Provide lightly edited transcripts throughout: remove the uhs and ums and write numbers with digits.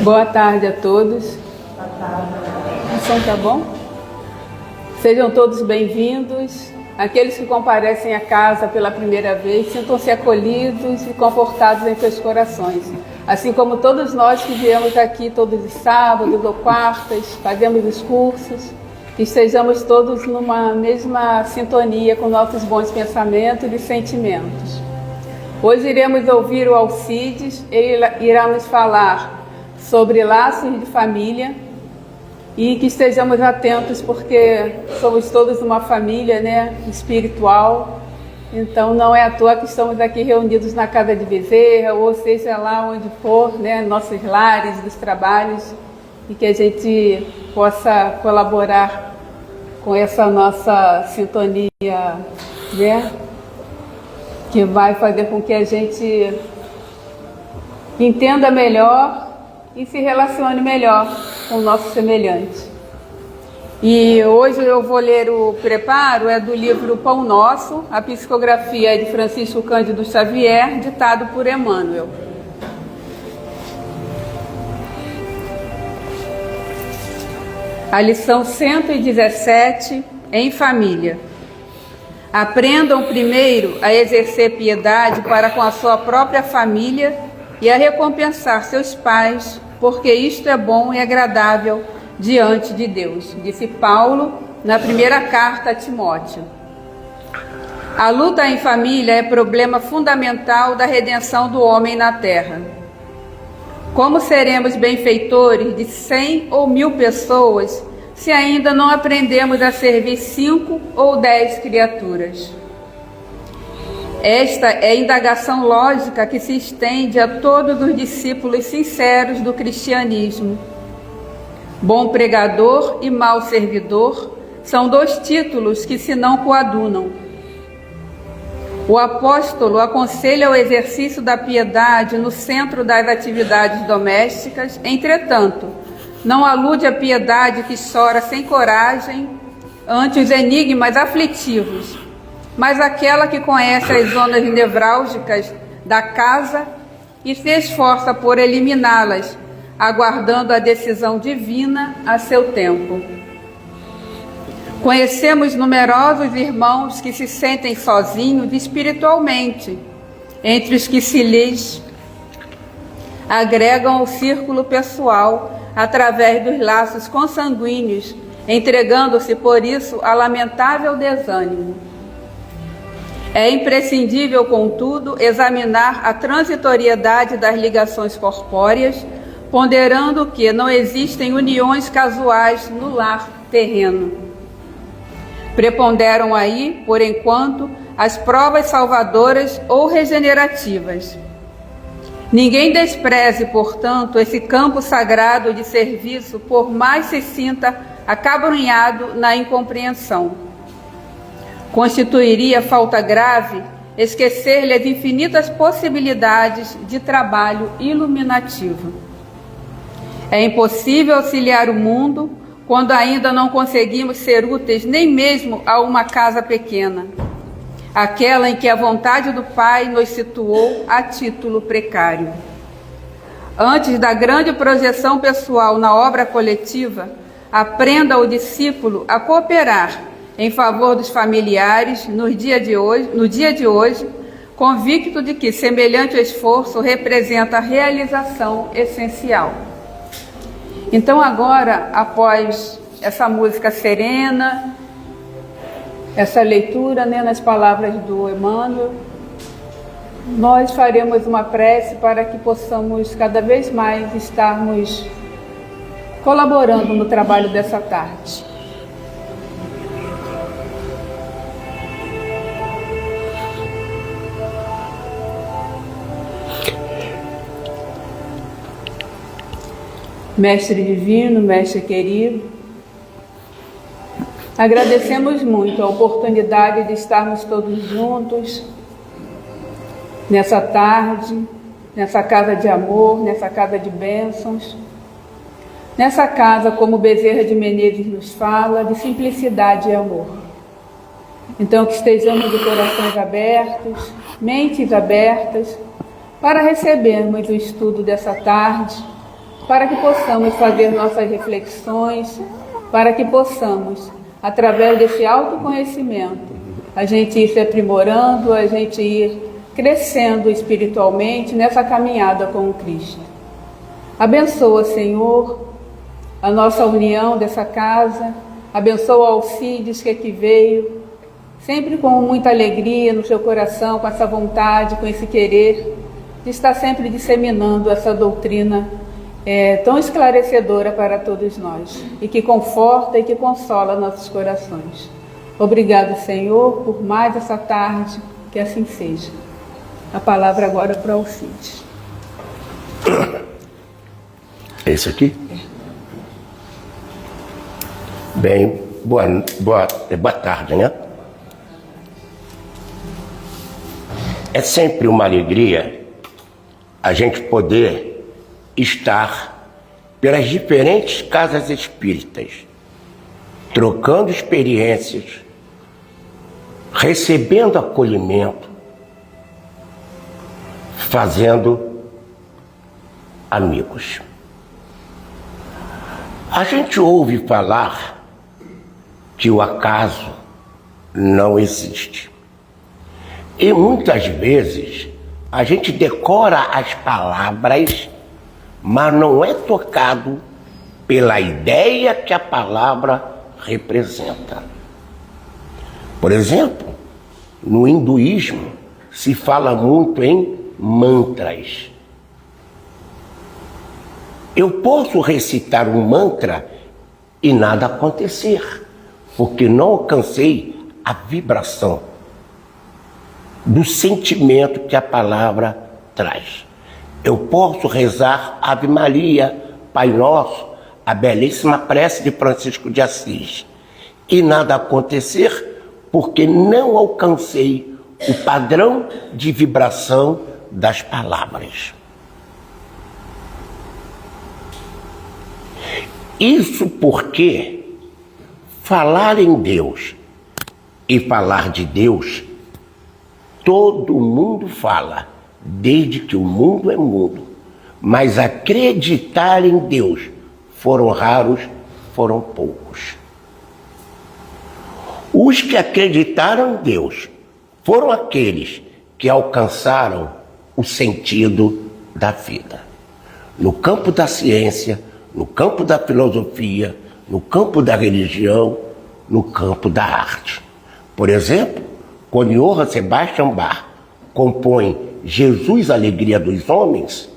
Boa tarde a todos. Boa tarde. O som tá bom? Sejam todos bem-vindos. Aqueles que comparecem à casa pela primeira vez, sintam-se acolhidos e confortados em seus corações. Assim como todos nós que viemos aqui todos os sábados ou quartas, fazemos os cursos, que estejamos todos numa mesma sintonia com nossos bons pensamentos e sentimentos. Hoje iremos ouvir o Alcides, ele irá nos falar sobre laços de família e que estejamos atentos porque somos todos uma família, né, espiritual. Então não é à toa que estamos aqui reunidos na casa de Bezerra, ou seja lá onde for, né, nossos lares, dos trabalhos, e que a gente possa colaborar com essa nossa sintonia, né, que vai fazer com que a gente entenda melhor e se relacione melhor com o nosso semelhante. E hoje eu vou ler o preparo, é do livro Pão Nosso, a psicografia é de Francisco Cândido Xavier, ditado por Emmanuel. A lição 117, em família. Aprendam primeiro a exercer piedade para com a sua própria família e a recompensar seus pais, porque isto é bom e agradável diante de Deus, disse Paulo na primeira carta a Timóteo. A luta em família é problema fundamental da redenção do homem na terra. Como seremos benfeitores de 100 ou 1000 pessoas se ainda não aprendemos a servir 5 ou 10 criaturas? Esta é a indagação lógica que se estende a todos os discípulos sinceros do cristianismo. Bom pregador e mau servidor são 2 títulos que se não coadunam. O apóstolo aconselha o exercício da piedade no centro das atividades domésticas, entretanto, não alude à piedade que chora sem coragem ante os enigmas aflitivos, mas aquela que conhece as zonas nevrálgicas da casa e se esforça por eliminá-las, aguardando a decisão divina a seu tempo. Conhecemos numerosos irmãos que se sentem sozinhos espiritualmente, entre os que se lhes agregam o círculo pessoal através dos laços consanguíneos, entregando-se por isso a lamentável desânimo. É imprescindível, contudo, examinar a transitoriedade das ligações corpóreas, ponderando que não existem uniões casuais no lar terreno. Preponderam aí, por enquanto, as provas salvadoras ou regenerativas. Ninguém despreze, portanto, esse campo sagrado de serviço, por mais se sinta acabrunhado na incompreensão. Constituiria falta grave esquecer-lhe as infinitas possibilidades de trabalho iluminativo. É impossível auxiliar o mundo quando ainda não conseguimos ser úteis nem mesmo a uma casa pequena, aquela em que a vontade do Pai nos situou a título precário. Antes da grande projeção pessoal na obra coletiva, aprenda o discípulo a cooperar em favor dos familiares no dia de hoje, convicto de que semelhante esforço representa a realização essencial. Então agora, após essa música serena, essa leitura, né, nas palavras do Emmanuel, nós faremos uma prece para que possamos cada vez mais estarmos colaborando no trabalho dessa tarde. Mestre divino, mestre querido, agradecemos muito a oportunidade de estarmos todos juntos nessa tarde, nessa casa de amor, nessa casa de bênçãos, nessa casa, como Bezerra de Menezes nos fala, de simplicidade e amor. Então, que estejamos de corações abertos, mentes abertas, para recebermos o estudo dessa tarde, para que possamos fazer nossas reflexões, para que possamos, através desse autoconhecimento, a gente ir se aprimorando, a gente ir crescendo espiritualmente nessa caminhada com o Cristo. Abençoa, Senhor, a nossa união dessa casa, abençoa Alcides que aqui veio, sempre com muita alegria no seu coração, com essa vontade, com esse querer, de estar sempre disseminando essa doutrina tão esclarecedora para todos nós, e que conforta e que consola nossos corações. Obrigado, Senhor, por mais essa tarde, que assim seja. A palavra agora para Alcides. É esse aqui? Bem, boa tarde, né? É sempre uma alegria a gente poder estar pelas diferentes casas espíritas, trocando experiências, recebendo acolhimento, fazendo amigos. A gente ouve falar que o acaso não existe. E muitas vezes a gente decora as palavras, mas não é tocado pela ideia que a palavra representa. Por exemplo, no hinduísmo se fala muito em mantras. Eu posso recitar um mantra e nada acontecer, porque não alcancei a vibração do sentimento que a palavra traz. Eu posso rezar Ave Maria, Pai Nosso, a belíssima prece de Francisco de Assis, e nada acontecer, porque não alcancei o padrão de vibração das palavras. Isso porque falar em Deus e falar de Deus, todo mundo fala, desde que o mundo é mundo. Mas acreditar em Deus foram raros, foram poucos. Os que acreditaram em Deus foram aqueles que alcançaram o sentido da vida. No campo da ciência, no campo da filosofia, no campo da religião, no campo da arte. Por exemplo, quando Johann Sebastian Bach compõe Jesus, Alegria dos Homens,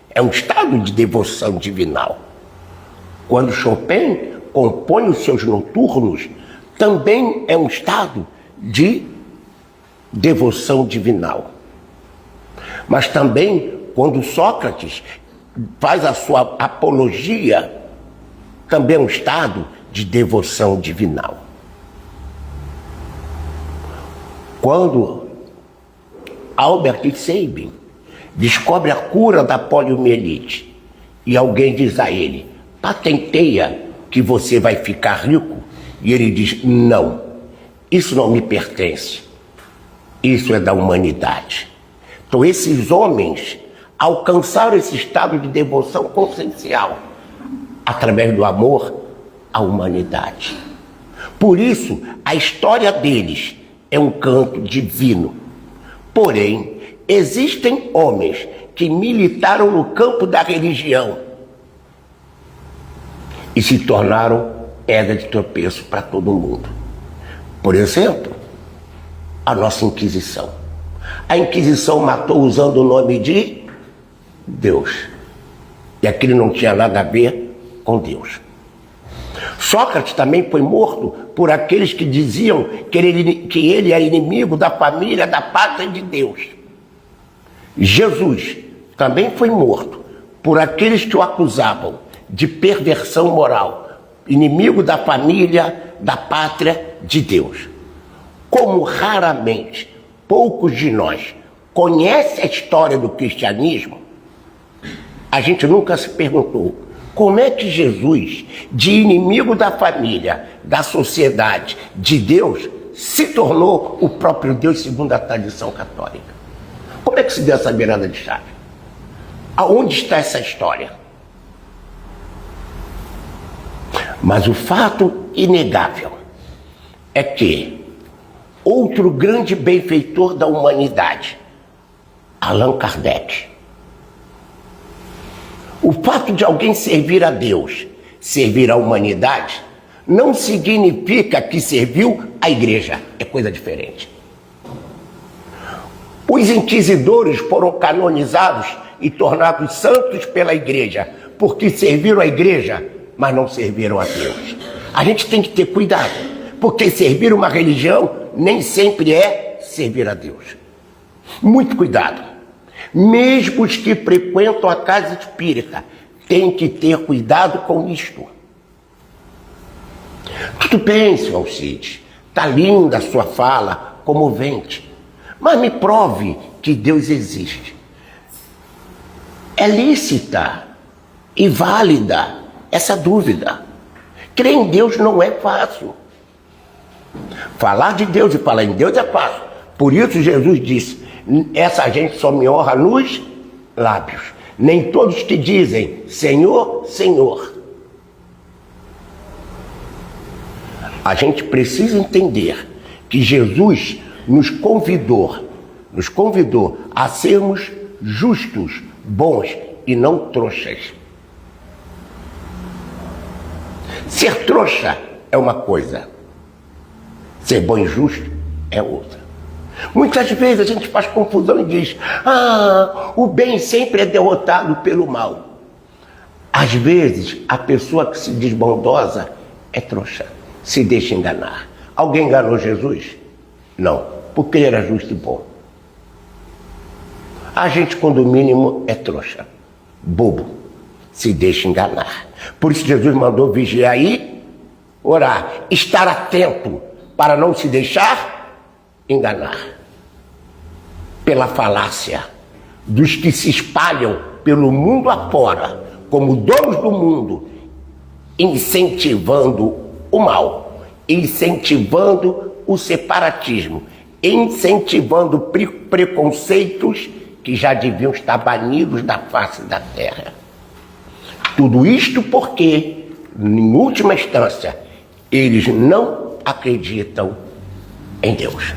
é um estado de devoção divinal. Quando Chopin compõe os seus noturnos, também é um estado de devoção divinal. Mas também, quando Sócrates faz a sua apologia, também é um estado de devoção divinal. Quando Albert Sabin descobre a cura da poliomielite e alguém diz a ele, patenteia que você vai ficar rico, e ele diz, não, isso não me pertence, isso é da humanidade. Então esses homens alcançaram esse estado de devoção consciencial através do amor à humanidade. Por isso, a história deles é um canto divino. Porém, existem homens que militaram no campo da religião e se tornaram pedra de tropeço para todo mundo. Por exemplo, a nossa Inquisição. A Inquisição matou usando o nome de Deus. E aquilo não tinha nada a ver com Deus. Sócrates também foi morto por aqueles que diziam que ele era inimigo da família, da pátria de Deus. Jesus também foi morto por aqueles que o acusavam de perversão moral, inimigo da família, da pátria de Deus. Como raramente poucos de nós conhecem a história do cristianismo, a gente nunca se perguntou como é que Jesus, de inimigo da família, da sociedade, de Deus, se tornou o próprio Deus segundo a tradição católica. Como é que se deu essa virada de chave? Aonde está essa história? Mas o fato inegável é que outro grande benfeitor da humanidade, Allan Kardec, o fato de alguém servir a Deus, servir a humanidade, não significa que serviu a igreja, é coisa diferente. Os inquisidores foram canonizados e tornados santos pela igreja, porque serviram a igreja, mas não serviram a Deus. A gente tem que ter cuidado, porque servir uma religião nem sempre é servir a Deus. Muito cuidado. Mesmo os que frequentam a casa espírita têm que ter cuidado com isto. Tudo bem, senhor Alcides, está linda a sua fala, comovente, mas me prove que Deus existe. É lícita e válida essa dúvida. Crer em Deus não é fácil. Falar de Deus e falar em Deus é fácil. Por isso Jesus disse, essa gente só me honra nos lábios. Nem todos que dizem Senhor, Senhor. A gente precisa entender que Jesus nos convidou a sermos justos, bons e não trouxas. Ser trouxa é uma coisa, ser bom e justo é outra. Muitas vezes a gente faz confusão e diz, o bem sempre é derrotado pelo mal. Às vezes a pessoa que se diz bondosa é trouxa, se deixa enganar. Alguém enganou Jesus? Não, porque ele era justo e bom. A gente, quando mínimo, é trouxa, bobo, se deixa enganar. Por isso Jesus mandou vigiar e orar, estar atento para não se deixar enganar pela falácia dos que se espalham pelo mundo afora como donos do mundo, incentivando o mal, incentivando o separatismo, incentivando preconceitos que já deviam estar banidos da face da terra. Tudo isto porque, em última instância, eles não acreditam em Deus.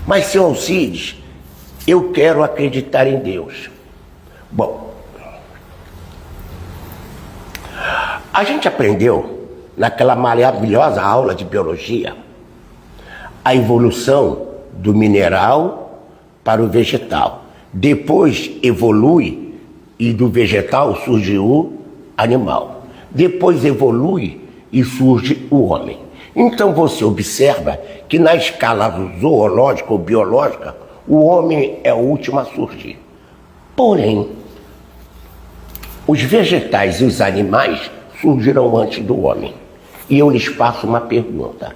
Mas, senhor Alcides, eu quero acreditar em Deus. Bom, a gente aprendeu naquela maravilhosa aula de biologia a evolução do mineral para o vegetal. Depois evolui e do vegetal surge o animal. Depois evolui e surge o homem. Então você observa que na escala zoológica ou biológica, o homem é o último a surgir. Porém, os vegetais e os animais surgiram antes do homem. E eu lhes faço uma pergunta.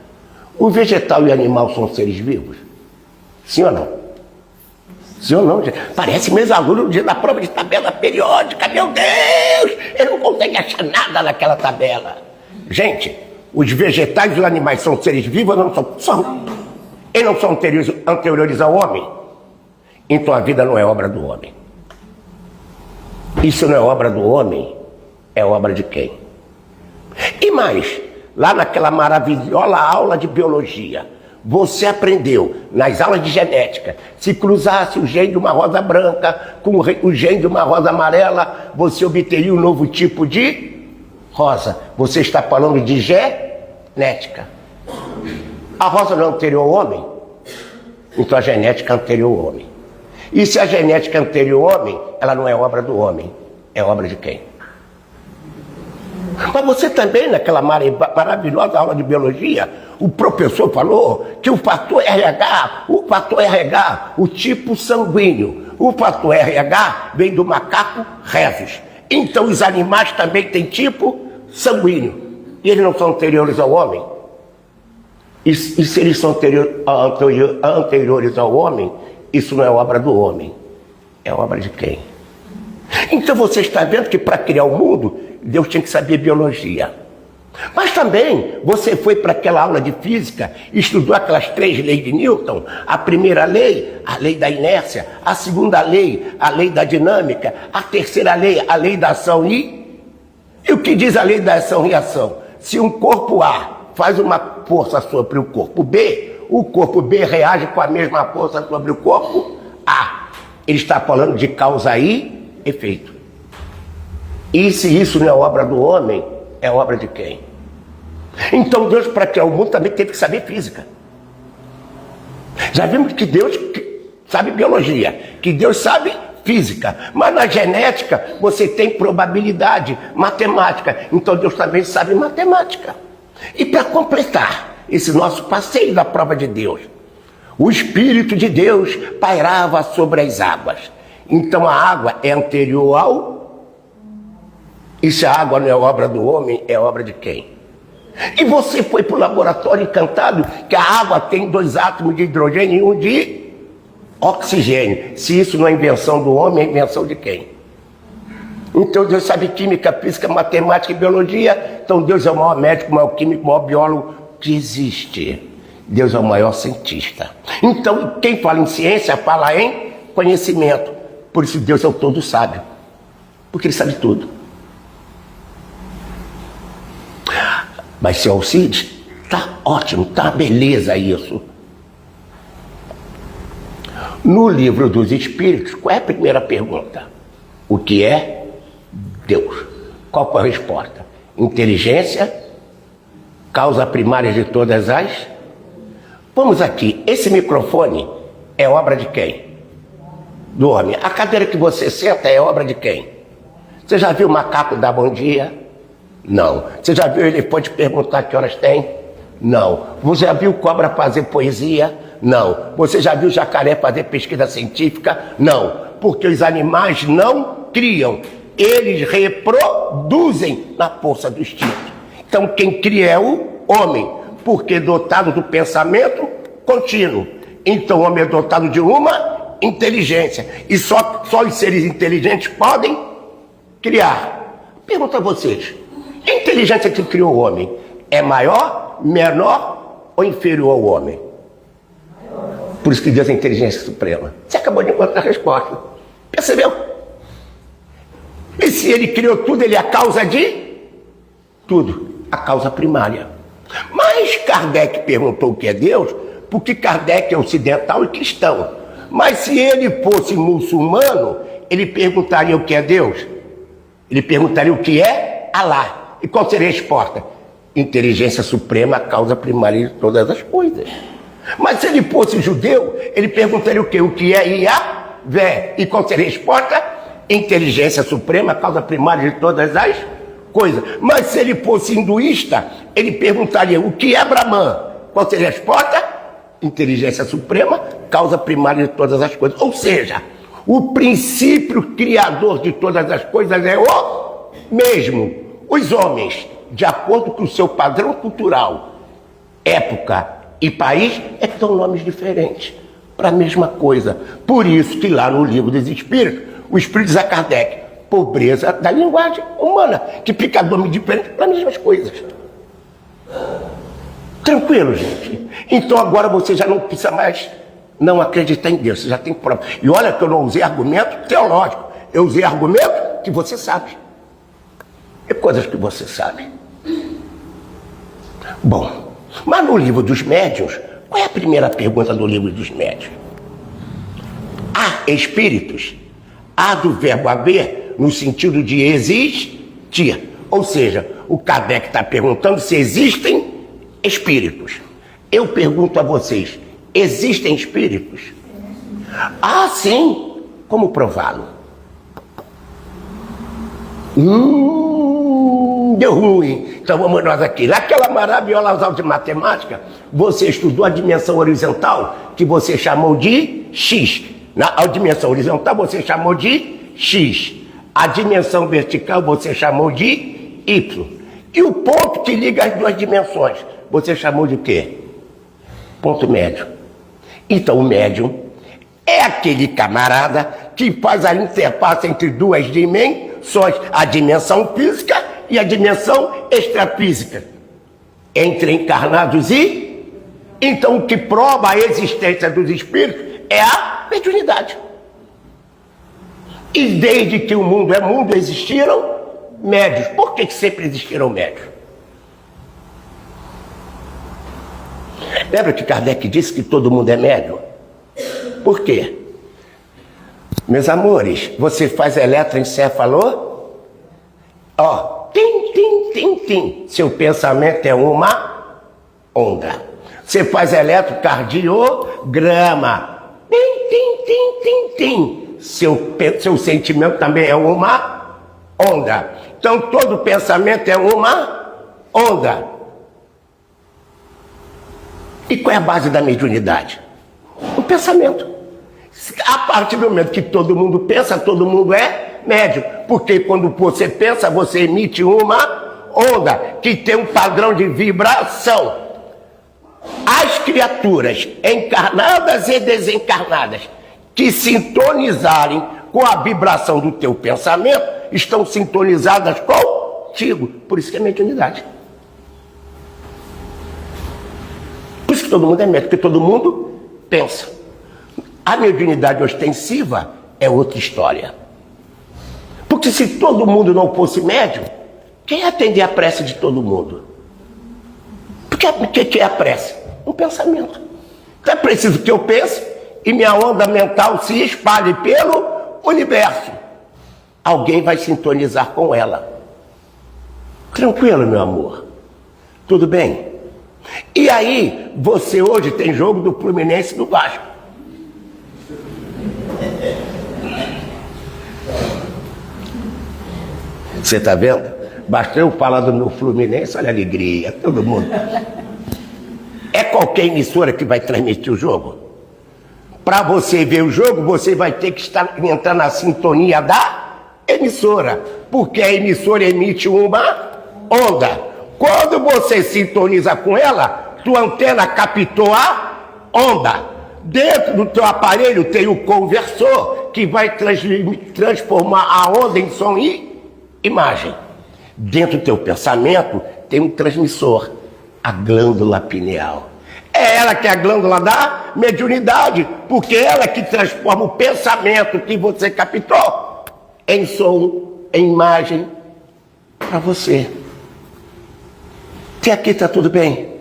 O vegetal e o animal são seres vivos? Sim ou não? Sim ou não, gente? Parece meus alunos no dia da prova de tabela periódica. Meu Deus! Eu não consigo achar nada naquela tabela. Gente, os vegetais e os animais são seres vivos ou não são? São. Eles não são anteriores ao homem? Então a vida não é obra do homem. Isso não é obra do homem, é obra de quem? E mais, lá naquela maravilhosa aula de biologia, você aprendeu, nas aulas de genética, se cruzasse o gene de uma rosa branca com o gene de uma rosa amarela, você obteria um novo tipo de rosa. Você está falando de genética. A rosa não é anterior ao homem? Então a genética é anterior ao homem. E se a genética é anterior ao homem, ela não é obra do homem, é obra de quem? Mas você também, naquela maravilhosa aula de biologia, o professor falou que o fator RH, o tipo sanguíneo, o fator RH vem do macaco rhesus. Então os animais também têm tipo sanguíneo. E eles não são anteriores ao homem? E se eles são anteriores ao homem, isso não é obra do homem, é obra de quem? Então você está vendo que para criar o mundo, Deus tinha que saber biologia. Mas também você foi para aquela aula de física, estudou aquelas 3 leis de Newton. A primeira lei, a lei da inércia. A segunda lei, a lei da dinâmica. A terceira lei, a lei da ação e o que diz a lei da ação e reação? Se um corpo A faz uma força sobre o corpo B reage com a mesma força sobre o corpo A. Ele está falando de causa e efeito. E se isso não é obra do homem, é obra de quem? Então Deus, para criar o mundo, também teve que saber física. Já vimos que Deus sabe biologia, que Deus sabe física, mas na genética você tem probabilidade, matemática. Então Deus também sabe matemática. E para completar esse nosso passeio da prova de Deus, o Espírito de Deus pairava sobre as águas. Então a água é anterior ao... E se a água não é obra do homem, é obra de quem? E você foi para o laboratório encantado que a água tem 2 átomos de hidrogênio e 1 de oxigênio. Se isso não é invenção do homem, é invenção de quem? Então Deus sabe química, física, matemática e biologia. Então Deus é o maior médico, o maior químico, o maior biólogo que existe. Deus é o maior cientista. Então quem fala em ciência fala em conhecimento. Por isso Deus é o todo sábio, porque Ele sabe tudo. Mas seu Alcides, tá ótimo, tá beleza isso. No livro dos Espíritos, qual é a primeira pergunta? O que é Deus? Qual foi a resposta? Inteligência, causa primária de todas as... Vamos aqui, esse microfone é obra de quem? Do homem. A cadeira que você senta é obra de quem? Você já viu o macaco dar bom dia? Não. Você já viu o elefante perguntar que horas tem? Não. Você já viu cobra fazer poesia? Não. Você já viu jacaré fazer pesquisa científica? Não. Porque os animais não criam, eles reproduzem na força do instinto. Então quem cria é o homem, porque dotado do pensamento contínuo. Então o homem é dotado de uma inteligência. E só os seres inteligentes podem criar. Pergunto a vocês. A inteligência que criou o homem é maior, menor ou inferior ao homem? Por isso que Deus é a inteligência suprema. Você acabou de encontrar a resposta. Percebeu? E se Ele criou tudo, Ele é a causa de tudo. A causa primária. Mas Kardec perguntou o que é Deus, porque Kardec é ocidental e cristão. Mas se ele fosse muçulmano, ele perguntaria o que é Deus? Ele perguntaria o que é Alá. E qual seria a resposta? Inteligência suprema, a causa primária de todas as coisas. Mas se ele fosse judeu, ele perguntaria o quê? O que é Iavé? E qual seria a resposta? Inteligência suprema, a causa primária de todas as coisas. Mas se ele fosse hinduísta, ele perguntaria o que é Brahman? Qual seria a resposta? Inteligência suprema, causa primária de todas as coisas. Ou seja, o princípio criador de todas as coisas é o mesmo. Os homens, de acordo com o seu padrão cultural, época e país, é que dão nomes diferentes para a mesma coisa. Por isso que lá no livro dos Espíritos, o Espírito diz a Kardec, pobreza da linguagem humana, que fica nome diferente para as mesmas coisas. Tranquilo, gente? Então agora você já não precisa mais não acreditar em Deus, você já tem prova. E olha que eu não usei argumento teológico, eu usei argumento que você sabe. É coisas que você sabe. Bom, mas no livro dos médiuns, qual é a primeira pergunta do livro dos médiuns? Há espíritos? Há do verbo haver, no sentido de existir. Ou seja, o Kardec está perguntando se existem espíritos. Eu pergunto a vocês, existem espíritos? Ah, sim. Como prová-lo? Deu ruim. Então vamos nós aqui. Naquela maravilhosa aula de matemática, você estudou a dimensão horizontal, que você chamou de X. A dimensão horizontal você chamou de X. A dimensão vertical você chamou de Y. E o ponto que liga as duas dimensões, você chamou de quê? Ponto médio. Então o médium é aquele camarada que faz a interface entre duas dimensões, a dimensão física e a dimensão extrafísica, entre encarnados e... Então o que prova a existência dos espíritos é a mediunidade. E desde que o mundo é mundo existiram médios. Por que sempre existiram médios? Lembra que Kardec disse que todo mundo é médium? Por quê? Meus amores, você faz eletroencefalo? Ó, tim, tim, tim, tim. Seu pensamento é uma onda. Você faz eletrocardiograma. Tim, tim, tim, tim, tim. Seu sentimento também é uma onda. Então todo pensamento é uma onda. E qual é a base da mediunidade? O pensamento. A partir do momento que todo mundo pensa, todo mundo é médium. Porque quando você pensa, você emite uma onda que tem um padrão de vibração. As criaturas encarnadas e desencarnadas que sintonizarem com a vibração do teu pensamento estão sintonizadas contigo. Por isso que é mediunidade. Por isso que todo mundo é médium, porque todo mundo pensa. A mediunidade ostensiva é outra história. Porque se todo mundo não fosse médium, quem ia atender a prece de todo mundo? Porque o que é a prece? Um pensamento. Então é preciso que eu pense e minha onda mental se espalhe pelo universo. Alguém vai sintonizar com ela. Tranquilo, meu amor? Tudo bem? E aí, você hoje tem jogo do Fluminense e do Vasco. Você está vendo? Basta eu falar do meu Fluminense, olha a alegria, todo mundo. É qualquer emissora que vai transmitir o jogo? Para você ver o jogo, você vai ter que entrar na sintonia da emissora. Porque a emissora emite uma onda. Quando você sintoniza com ela, tua antena captou a onda. Dentro do teu aparelho tem o conversor que vai transformar a onda em som e imagem. Dentro do teu pensamento tem um transmissor, a glândula pineal. É ela que é a glândula da mediunidade, porque é ela que transforma o pensamento que você captou em som, em imagem para você. Até aqui está tudo bem?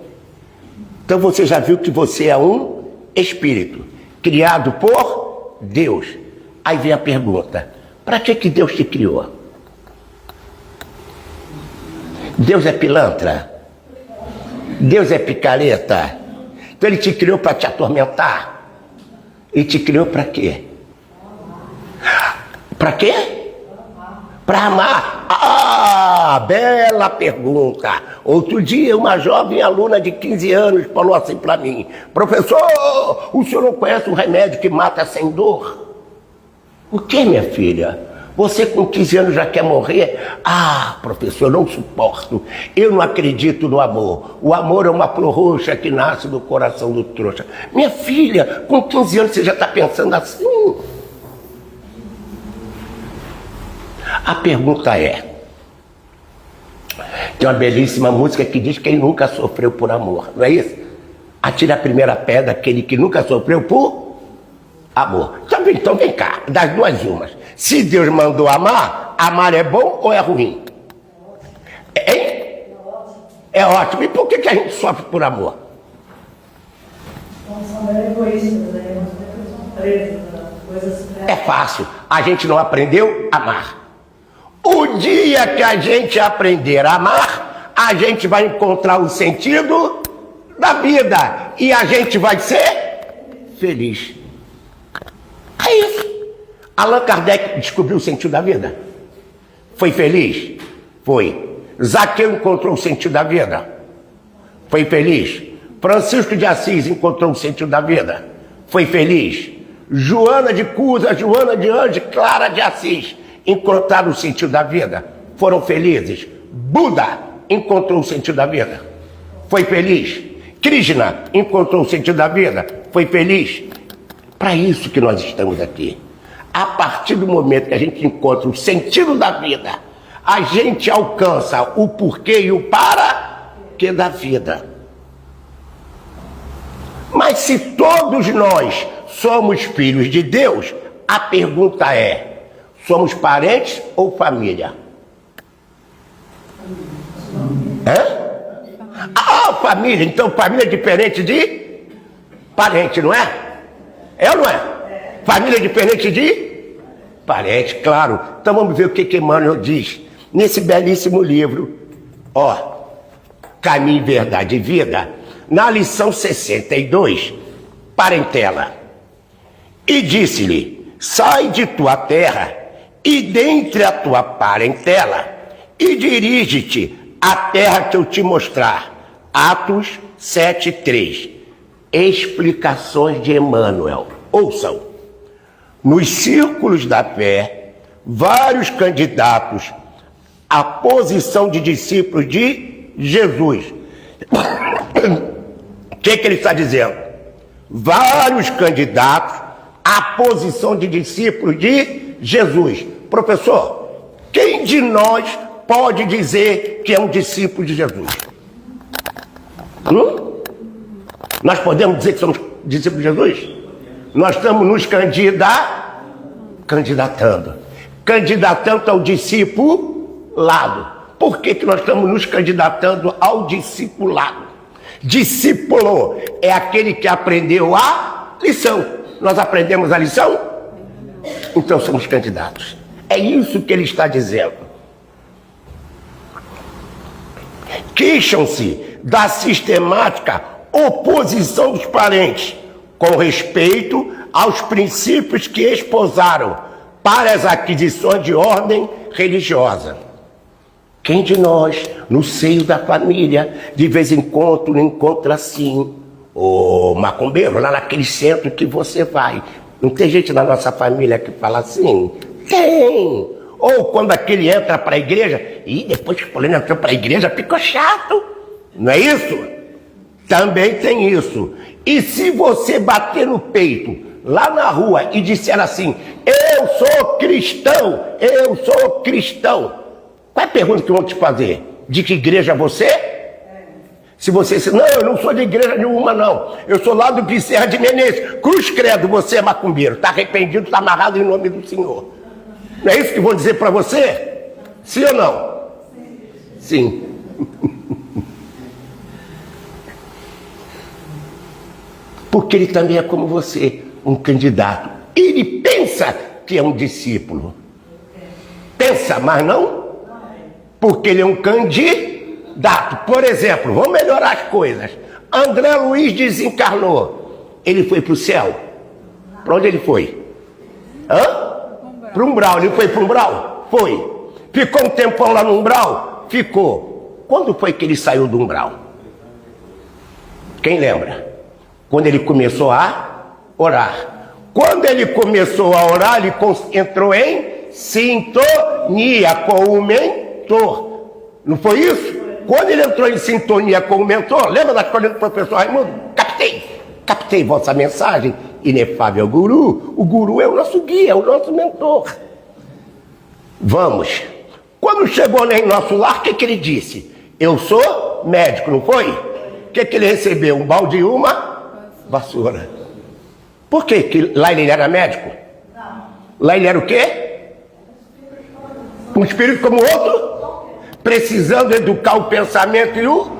Então você já viu que você é um espírito criado por Deus. Aí vem a pergunta: para que Deus te criou? Deus é pilantra? Deus é picareta? Então ele te criou para te atormentar? Ele te criou para quê? Para quê? Para amar. Ah, bela pergunta. Outro dia uma jovem aluna de 15 anos falou assim para mim: professor, o senhor não conhece um remédio que mata sem dor? O que, minha filha? Você com 15 anos já quer morrer? Ah, professor, eu não suporto. Eu não acredito no amor. O amor é uma flor roxa que nasce do coração do trouxa. Minha filha, com 15 anos você já está pensando assim? A pergunta é... Tem uma belíssima música que diz que quem nunca sofreu por amor, não é isso? Atira a primeira pedra aquele que nunca sofreu por amor. Então vem cá, das duas umas. Se Deus mandou amar, amar é bom ou é ruim? Hein? É ótimo. E por que a gente sofre por amor? É fácil. A gente não aprendeu a amar. O dia que a gente aprender a amar, a gente vai encontrar o sentido da vida. E a gente vai ser feliz. É isso. Allan Kardec descobriu o sentido da vida. Foi feliz? Foi. Zaqueu encontrou o sentido da vida. Foi feliz. Francisco de Assis encontrou o sentido da vida. Foi feliz. Joana de Cusa, Joana de Anjos, Clara de Assis encontraram o sentido da vida. Foram felizes. Buda encontrou o sentido da vida. Foi feliz. Krishna encontrou o sentido da vida. Foi feliz. Para isso que nós estamos aqui. A partir do momento que a gente encontra o sentido da vida, a gente alcança o porquê e o para que da vida. Mas se todos nós somos filhos de Deus, a pergunta é: somos parentes ou família? Hã? Ah, Qual família? Então, família é diferente de parente, não é? É ou não é? Família é diferente de parente, claro. Então vamos ver o que Emmanuel diz nesse belíssimo livro, ó, Caminho, Verdade e Vida, na lição 62, parentela. E disse-lhe: sai de tua terra e dentre a tua parentela e dirige-te à terra que eu te mostrar. Atos 7:3. Explicações de Emmanuel. Ouçam. Nos círculos da fé, vários candidatos à posição de discípulos de Jesus. O que ele está dizendo? Vários candidatos à posição de discípulos de Jesus. Professor, quem de nós pode dizer que é um discípulo de Jesus? Nós podemos dizer que somos discípulos de Jesus? Nós estamos nos candidatando ao discipulado. Por que nós estamos nos candidatando ao discipulado? Discípulo é aquele que aprendeu a lição. Nós aprendemos a lição? Então somos candidatos. É isso que ele está dizendo. Queixam-se da sistemática oposição dos parentes com respeito aos princípios que esposaram para as aquisições de ordem religiosa. Quem de nós, no seio da família, de vez em quando encontra assim, ô macumbeiro, lá naquele centro que você vai, não tem gente na nossa família que fala assim? Tem! Ou quando aquele entra para a igreja, e depois que o fulano entrou para a igreja, ficou chato. Não é isso? Também tem isso. E se você bater no peito, lá na rua, e disser assim, eu sou cristão, qual é a pergunta que vão te fazer? De que igreja você? Se você disser, não, eu não sou de igreja nenhuma, não. Eu sou lá do Bezerra de Menezes. Cruz credo, você é macumbeiro. Está arrependido, está amarrado em nome do Senhor. Não é isso que vão dizer para você? Sim ou não? Sim. Porque ele também é como você, um candidato. Ele pensa que é um discípulo. Pensa, mas não. Porque ele é um candidato. Por exemplo, vamos melhorar as coisas. André Luiz desencarnou. Ele foi para o céu? Para onde ele foi? Para o umbral. Ele foi para o umbral? Foi. Ficou um tempão lá no umbral? Ficou. Quando foi que ele saiu do umbral? Quem lembra? Quando ele começou a orar. Quando ele começou a orar, ele entrou em sintonia com o mentor. Não foi isso? Quando ele entrou em sintonia com o mentor, lembra da história do professor Raimundo? Captei vossa mensagem, inefável guru. O guru é o nosso guia, é o nosso mentor. Vamos. Quando chegou em nosso lar, o que ele disse? Eu sou médico, não foi? O que ele recebeu? Um balde e uma vassoura. Por quê? Que lá ele era médico? Não. Lá ele era o quê? Um espírito como outro? Precisando educar o pensamento e o...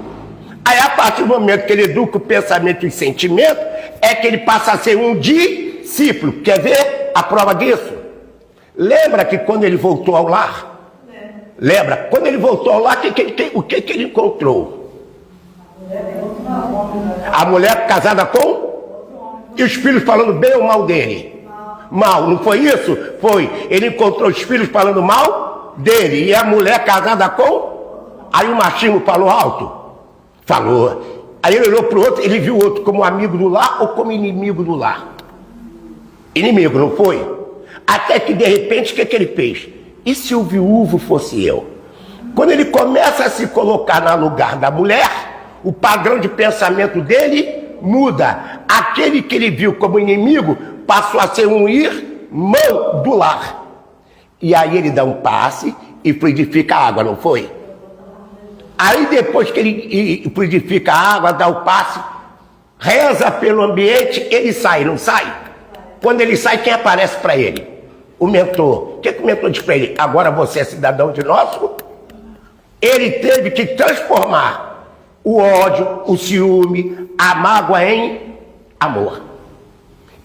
Aí a partir do momento que ele educa o pensamento e o sentimento, é que ele passa a ser um discípulo. Quer ver a prova disso? Lembra que quando ele voltou ao lar? Lembra? Quando ele voltou ao lar, o que ele encontrou? A mulher casada com? E os filhos falando bem ou mal dele? Mal, não foi isso? Foi. Ele encontrou os filhos falando mal dele. E a mulher casada com? Aí o machismo falou alto? Falou. Aí ele olhou para o outro, ele viu o outro como amigo do lar ou como inimigo do lar? Inimigo, não foi? Até que de repente, o que ele fez? E se o viúvo fosse eu? Quando ele começa a se colocar no lugar da mulher, o padrão de pensamento dele muda. Aquele que ele viu como inimigo passou a ser um irmão do lar. E aí ele dá um passe e fluidifica a água, não foi? Aí depois que ele fluidifica a água, dá o passe, reza pelo ambiente, ele sai, não sai? Quando ele sai, quem aparece para ele? O mentor. O que o mentor diz para ele? Agora você é cidadão de nosso? Ele teve que transformar o ódio, o ciúme, a mágoa em amor.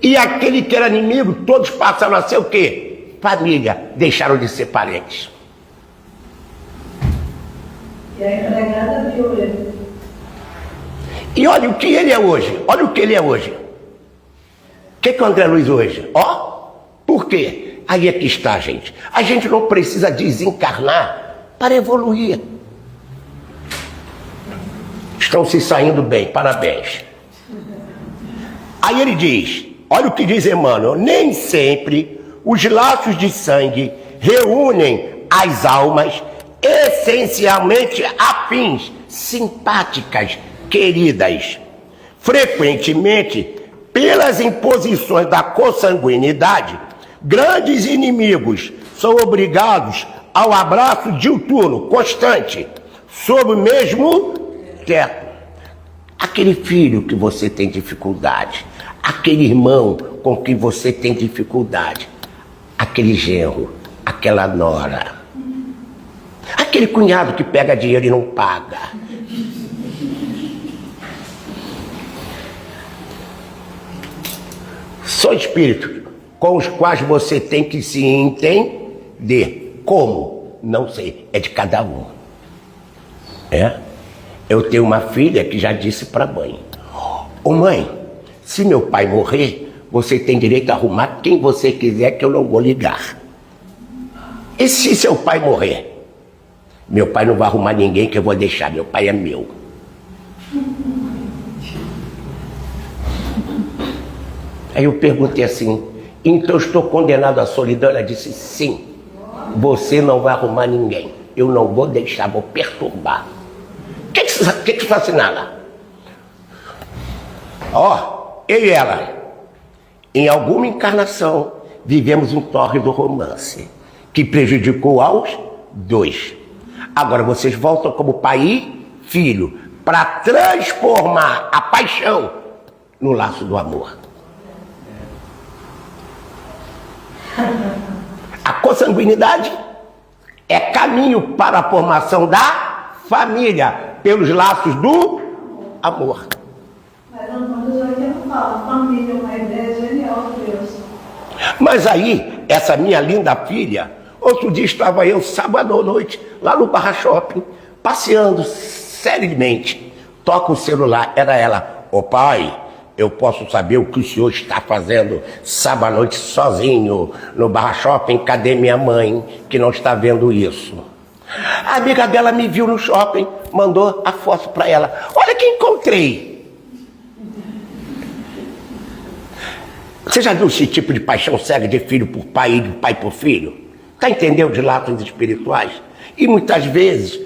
E aquele que era inimigo, todos passaram a ser o quê? Família, deixaram de ser parentes. E a empregada viu ele. E olha o que ele é hoje, olha o que ele é hoje. O que é o André Luiz hoje? Ó, por quê? Aí é que está, gente. A gente não precisa desencarnar para evoluir. Estão se saindo bem, parabéns. Aí ele diz, olha o que diz Emmanuel, nem sempre os laços de sangue reúnem as almas essencialmente afins, simpáticas, queridas. Frequentemente, pelas imposições da consanguinidade, grandes inimigos são obrigados ao abraço diuturno, constante, sob o mesmo teto. Aquele filho que você tem dificuldade, aquele irmão com quem você tem dificuldade, aquele genro, aquela nora, aquele cunhado que pega dinheiro e não paga. São espíritos com os quais você tem que se entender. Como? Não sei, é de cada um. Eu tenho uma filha que já disse para a mãe: ô mãe, se meu pai morrer, você tem direito a arrumar quem você quiser, que eu não vou ligar. E se seu pai morrer? Meu pai não vai arrumar ninguém, que eu vou deixar, meu pai é meu. Aí eu perguntei assim: então eu estou condenado à solidão? Ela disse: sim, você não vai arrumar ninguém, eu não vou deixar, vou perturbar. O que isso assinala? Ó, eu e ela, em alguma encarnação, vivemos um tórrido romance que prejudicou aos dois. Agora vocês voltam como pai e filho para transformar a paixão no laço do amor. A consanguinidade é caminho para a formação da família pelos laços do amor. Mas Antônio Joaquim não fala, família é uma ideia genial de Deus. Mas aí, essa minha linda filha, outro dia estava eu, sábado à noite, lá no Barra Shopping, passeando seriamente. Toca o celular, era ela: ô pai, eu posso saber o que o senhor está fazendo sábado à noite sozinho no Barra Shopping? Cadê minha mãe, que não está vendo isso? A amiga dela me viu no shopping, mandou a foto para ela: olha que encontrei. Você já viu esse tipo de paixão cega de filho por pai e de pai por filho? Está entendendo de laços espirituais? E muitas vezes,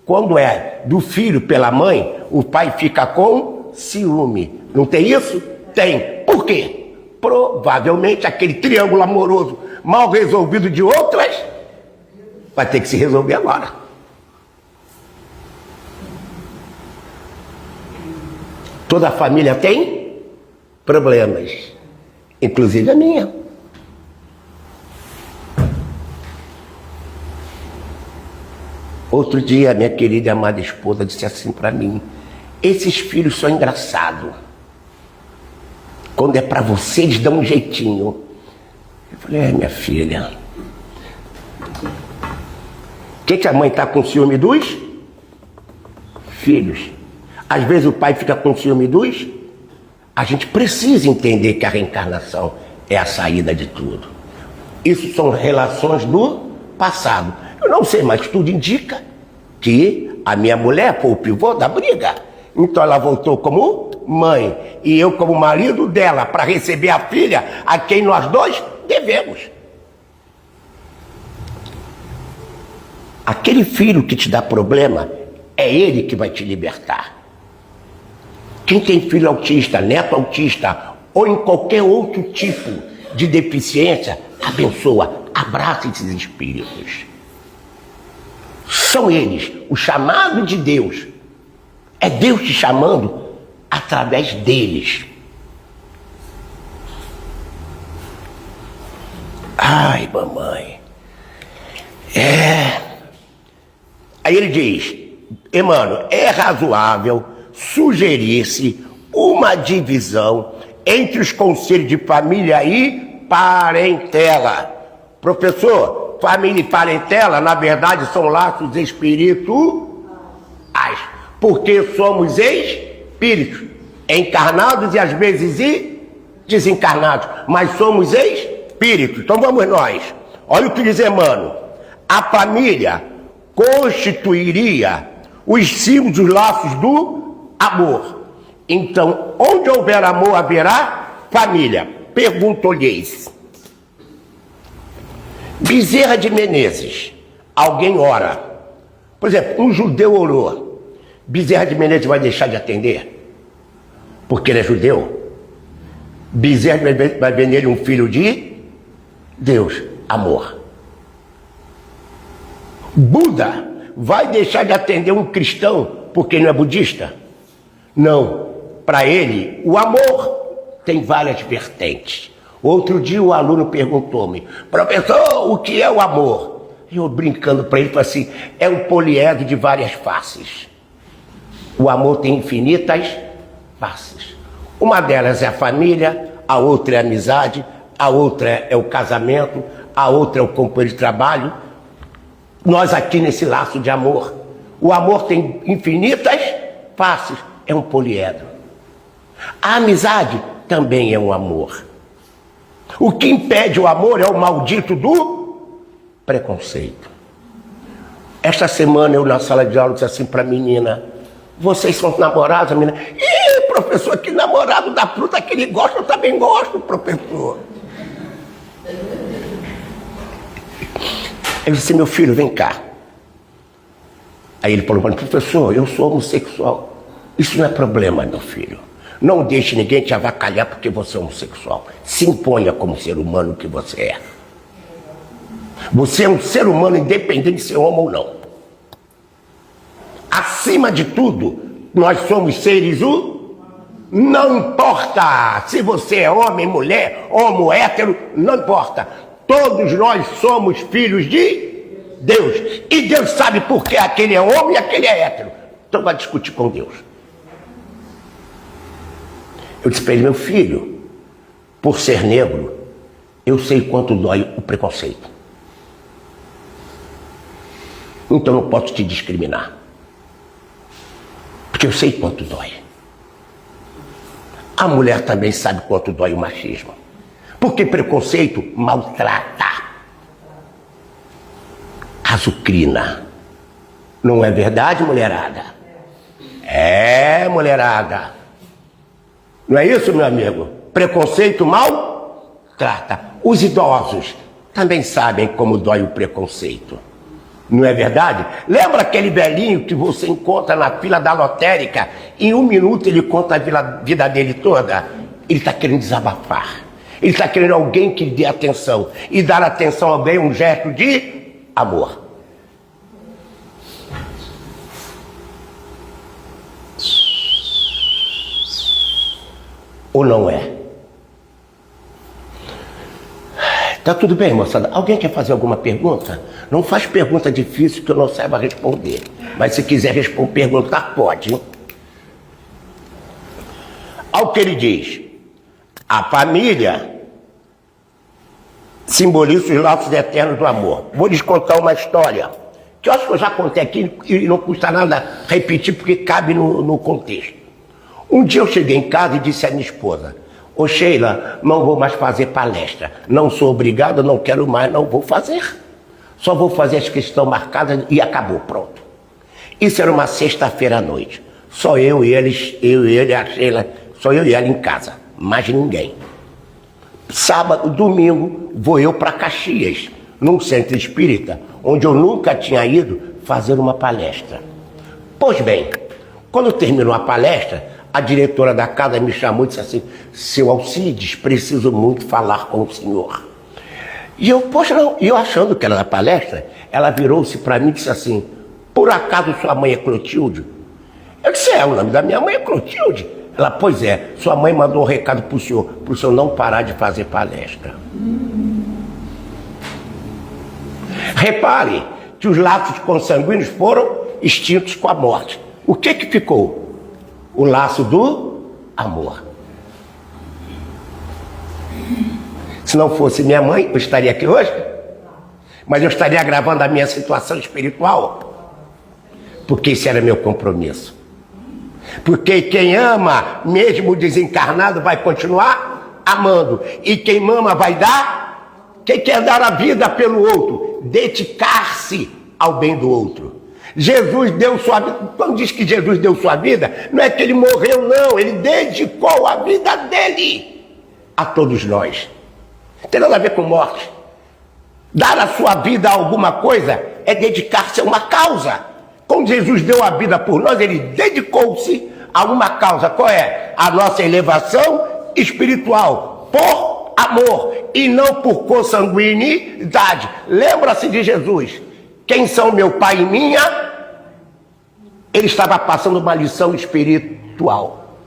quando é do filho pela mãe, o pai fica com ciúme. Não tem isso? Tem. Por quê? Provavelmente aquele triângulo amoroso mal resolvido de outras vai ter que se resolver agora. Toda a família tem problemas, inclusive a minha. Outro dia, a minha querida e amada esposa disse assim para mim: esses filhos são engraçados. Quando é para você, eles dão um jeitinho. Eu falei: minha filha, que a mãe está com ciúme dos filhos? Às vezes o pai fica com ciúme dos... A gente precisa entender que a reencarnação é a saída de tudo. Isso são relações do passado. Eu não sei, mas tudo indica que a minha mulher foi o pivô da briga. Então ela voltou como mãe e eu como marido dela para receber a filha a quem nós dois devemos. Aquele filho que te dá problema, é ele que vai te libertar. Quem tem filho autista, neto autista, ou em qualquer outro tipo de deficiência, abençoa, abraça esses espíritos. São eles, o chamado de Deus. É Deus te chamando através deles. Ai, mamãe. Aí ele diz: Emmanuel, é razoável sugerir-se uma divisão entre os conselhos de família e parentela. Professor, família e parentela, na verdade, são laços espirituais, porque somos espíritos, encarnados e às vezes desencarnados, mas somos espíritos. Então vamos nós. Olha o que diz Emmanuel. A família constituiria os símbolos dos laços do amor. Então, onde houver amor, haverá família. Pergunto-lhes. Bezerra de Menezes, alguém ora. Por exemplo, um judeu orou. Bezerra de Menezes vai deixar de atender? Porque ele é judeu? Bezerra vai ver nele um filho de Deus, amor. Buda vai deixar de atender um cristão porque não é budista? Não. Para ele, o amor tem várias vertentes. Outro dia o aluno perguntou-me, professor, o que é o amor? Eu brincando para ele, falei assim, é um poliedro de várias faces. O amor tem infinitas faces. Uma delas é a família, a outra é a amizade, a outra é o casamento, a outra é o companheiro de trabalho. Nós aqui nesse laço de amor, o amor tem infinitas faces, é um poliedro. A amizade também é um amor. O que impede o amor é o maldito do preconceito. Esta semana eu na sala de aula disse assim para a menina, vocês são namorados? A menina, ih, professor, que namorado da fruta que ele gosta, eu também gosto, professor. Eu disse, meu filho, vem cá. Aí ele falou, professor, eu sou homossexual. Isso não é problema, meu filho. Não deixe ninguém te avacalhar porque você é homossexual. Se imponha como ser humano que você é. Você é um ser humano independente de ser homem ou não. Acima de tudo, nós somos seres não importa se você é homem, mulher, homo, hétero, não importa. Todos nós somos filhos de Deus. E Deus sabe por que aquele é homem e aquele é hétero. Então vai discutir com Deus. Eu disse para ele, meu filho, por ser negro, eu sei quanto dói o preconceito. Então eu posso te discriminar. Porque eu sei quanto dói. A mulher também sabe quanto dói o machismo. Porque preconceito maltrata. Azucrina. Não é verdade, mulherada? É, mulherada. Não é isso, meu amigo? Preconceito maltrata. Os idosos também sabem como dói o preconceito. Não é verdade? Lembra aquele velhinho que você encontra na fila da lotérica? Em 1 minuto ele conta a vida dele toda? Ele está querendo desabafar. Ele está querendo alguém que lhe dê atenção. E dar atenção a alguém é um gesto de amor. Ou não é? Tá tudo bem, moçada? Alguém quer fazer alguma pergunta? Não faz pergunta difícil que eu não saiba responder. Mas se quiser perguntar, pode. Hein? Ao que ele diz, a família simboliza os laços eternos do amor. Vou lhes contar uma história, que eu acho que eu já contei aqui e não custa nada repetir, porque cabe no contexto. Um dia eu cheguei em casa e disse à minha esposa, ô Sheila, não vou mais fazer palestra. Não sou obrigado, não quero mais, não vou fazer. Só vou fazer as que estão marcadas e acabou, pronto. Isso era uma sexta-feira à noite. Só eu e ele, a Sheila, só eu e ela em casa, mais ninguém. Sábado, domingo, vou eu para Caxias, num centro espírita, onde eu nunca tinha ido fazer uma palestra. Pois bem, quando terminou a palestra, a diretora da casa me chamou e disse assim, seu Alcides, preciso muito falar com o senhor. E eu, poxa, não. E eu achando que era da palestra, ela virou-se para mim e disse assim, por acaso sua mãe é Clotilde? Eu disse, o nome da minha mãe é Clotilde. Ela, pois é, sua mãe mandou um recado para o senhor não parar de fazer palestra. Repare que os laços consanguíneos foram extintos com a morte. O que ficou? O laço do amor. Se não fosse minha mãe, eu estaria aqui hoje? Mas eu estaria gravando a minha situação espiritual? Porque esse era meu compromisso. Porque quem ama, mesmo desencarnado, vai continuar amando. E quem mama vai dar. Quem quer dar a vida pelo outro, dedicar-se ao bem do outro. Jesus deu sua vida. Quando diz que Jesus deu sua vida, não é que ele morreu, não. Ele dedicou a vida dele a todos nós. Não tem nada a ver com morte. Dar a sua vida a alguma coisa é dedicar-se a uma causa. Quando Jesus deu a vida por nós, ele dedicou-se a uma causa. Qual é? A nossa elevação espiritual, por amor e não por consanguinidade. Lembra-se de Jesus. Quem são meu pai e minha? Ele estava passando uma lição espiritual.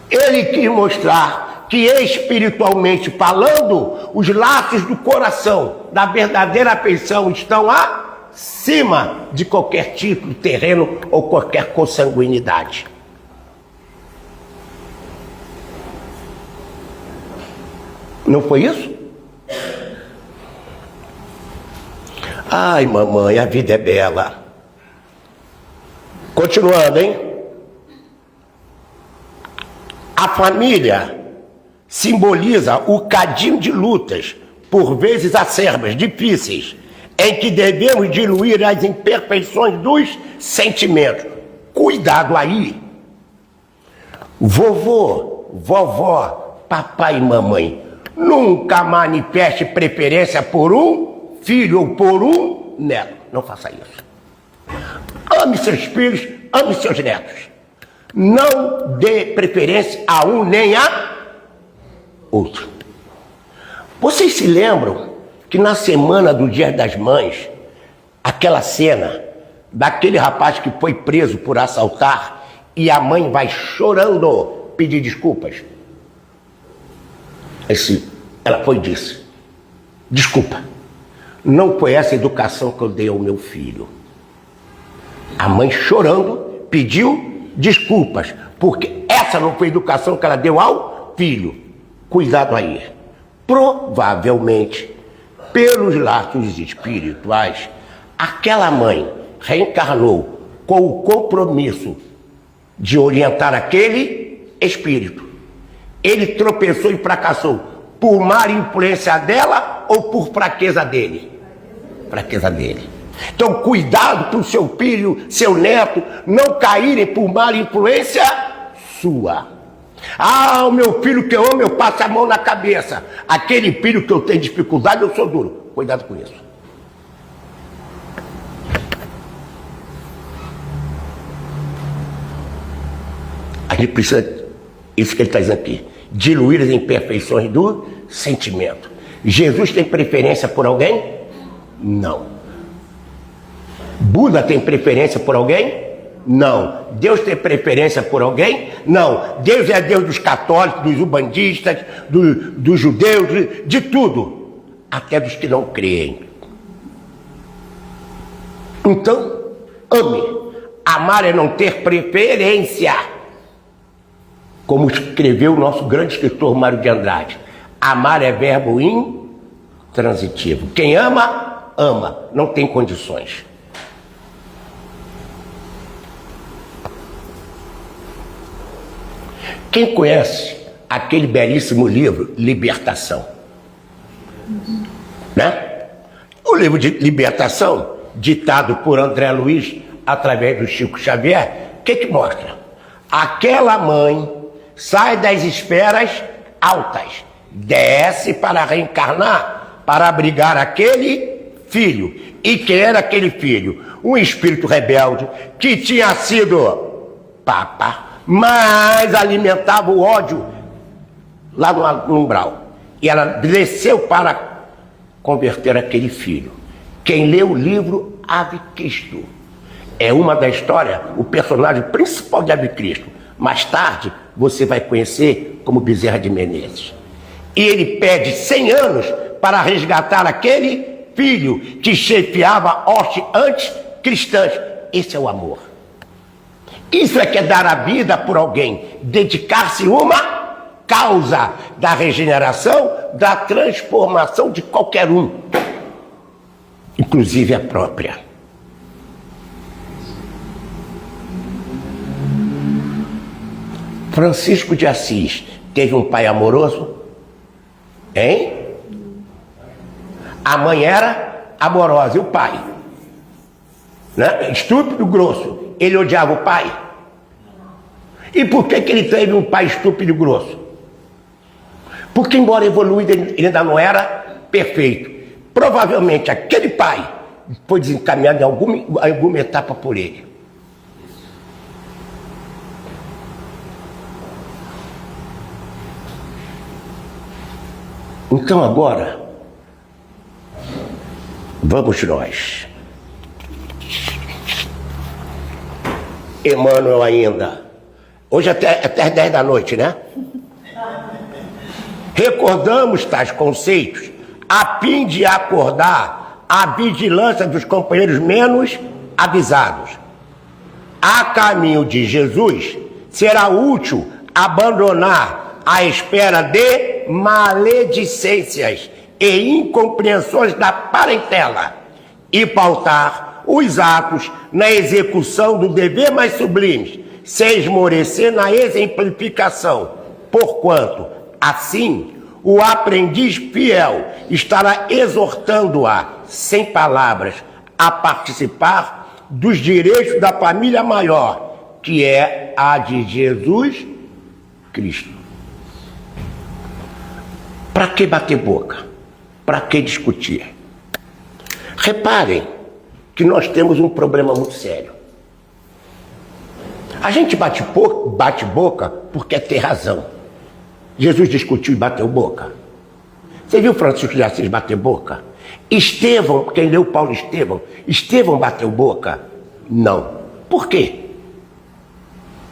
Ele quis mostrar que espiritualmente falando, os laços do coração, da verdadeira afeição, estão acima de qualquer título terreno ou qualquer consanguinidade. Não foi isso? Ai, mamãe, a vida é bela. Continuando, hein? A família simboliza o cadinho de lutas, por vezes acerbas, difíceis, em que devemos diluir as imperfeições dos sentimentos. Cuidado aí. Vovô, vovó, papai e mamãe, nunca manifeste preferência por um filho ou por um neto. Não faça isso. Ame seus filhos, ame seus netos. Não dê preferência a um nem a outro. Vocês se lembram que na semana do Dia das Mães, aquela cena daquele rapaz que foi preso por assaltar e a mãe vai chorando pedir desculpas? Ela foi e disse: desculpa, não foi essa educação que eu dei ao meu filho. A mãe chorando pediu desculpas, porque essa não foi a educação que ela deu ao filho. Cuidado aí. Provavelmente, pelos laços espirituais, aquela mãe reencarnou com o compromisso de orientar aquele espírito. Ele tropeçou e fracassou por má influência dela ou por fraqueza dele? Fraqueza dele. Então, cuidado para o seu filho, seu neto, não caírem por má influência sua. Ah, o meu filho que eu amo, eu passo a mão na cabeça. Aquele filho que eu tenho dificuldade, eu sou duro. Cuidado com isso. A gente precisa, isso que ele está dizendo aqui, diluir as imperfeições do sentimento. Jesus tem preferência por alguém? Não. Buda tem preferência por alguém? Não. Deus tem preferência por alguém? Não. Deus é Deus dos católicos, dos umbandistas, dos judeus, de tudo. Até dos que não creem. Então, ame. Amar é não ter preferência. Como escreveu o nosso grande escritor Mário de Andrade. Amar é verbo intransitivo. Quem ama, ama. Não tem condições. Quem conhece aquele belíssimo livro, Libertação? Né? O livro de Libertação, ditado por André Luiz, através do Chico Xavier, o que mostra? Aquela mãe sai das esferas altas, desce para reencarnar, para abrigar aquele filho. E quem era aquele filho? Um espírito rebelde, que tinha sido papa, mas alimentava o ódio lá no umbral. E ela desceu para converter aquele filho. Quem lê o livro Ave Cristo é uma da história, o personagem principal de Ave Cristo. Mais tarde você vai conhecer como Bezerra de Menezes. E ele pede 100 anos para resgatar aquele filho que chefiava hostes anticristãs. Esse é o amor. Isso é que é dar a vida por alguém, dedicar-se uma causa da regeneração, da transformação de qualquer um, inclusive a própria. Francisco de Assis teve um pai amoroso? Hein? A mãe era amorosa, e o pai? Né? Estúpido, grosso. Ele odiava o pai? E por que ele teve um pai estúpido e grosso? Porque, embora evoluído, ele ainda não era perfeito. Provavelmente aquele pai foi desencaminhado em alguma etapa por ele. Então agora, vamos nós. Emmanuel ainda. Hoje até às 10 da noite, né? Recordamos tais conceitos a fim de acordar a vigilância dos companheiros menos avisados. A caminho de Jesus, será útil abandonar a espera de maledicências e incompreensões da parentela e pautar os atos na execução do dever mais sublime, sem esmorecer na exemplificação, porquanto, assim, o aprendiz fiel estará exortando-a, sem palavras, a participar dos direitos da família maior, que é a de Jesus Cristo. Para que bater boca? Para que discutir? Reparem que nós temos um problema muito sério. A gente bate boca porque quer ter razão. Jesus discutiu e bateu boca. Você viu Francisco de Assis bater boca? Estevão, quem leu Paulo Estevão bateu boca? Não. Por quê?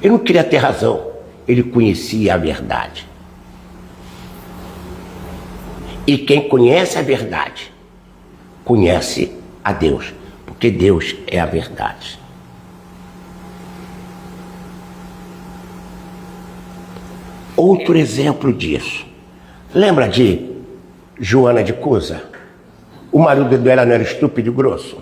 Ele não queria ter razão. Ele conhecia a verdade. E quem conhece a verdade, conhece a Deus, porque Deus é a verdade. Outro exemplo disso. Lembra de Joana de Cusa? O marido dela não era estúpido e grosso?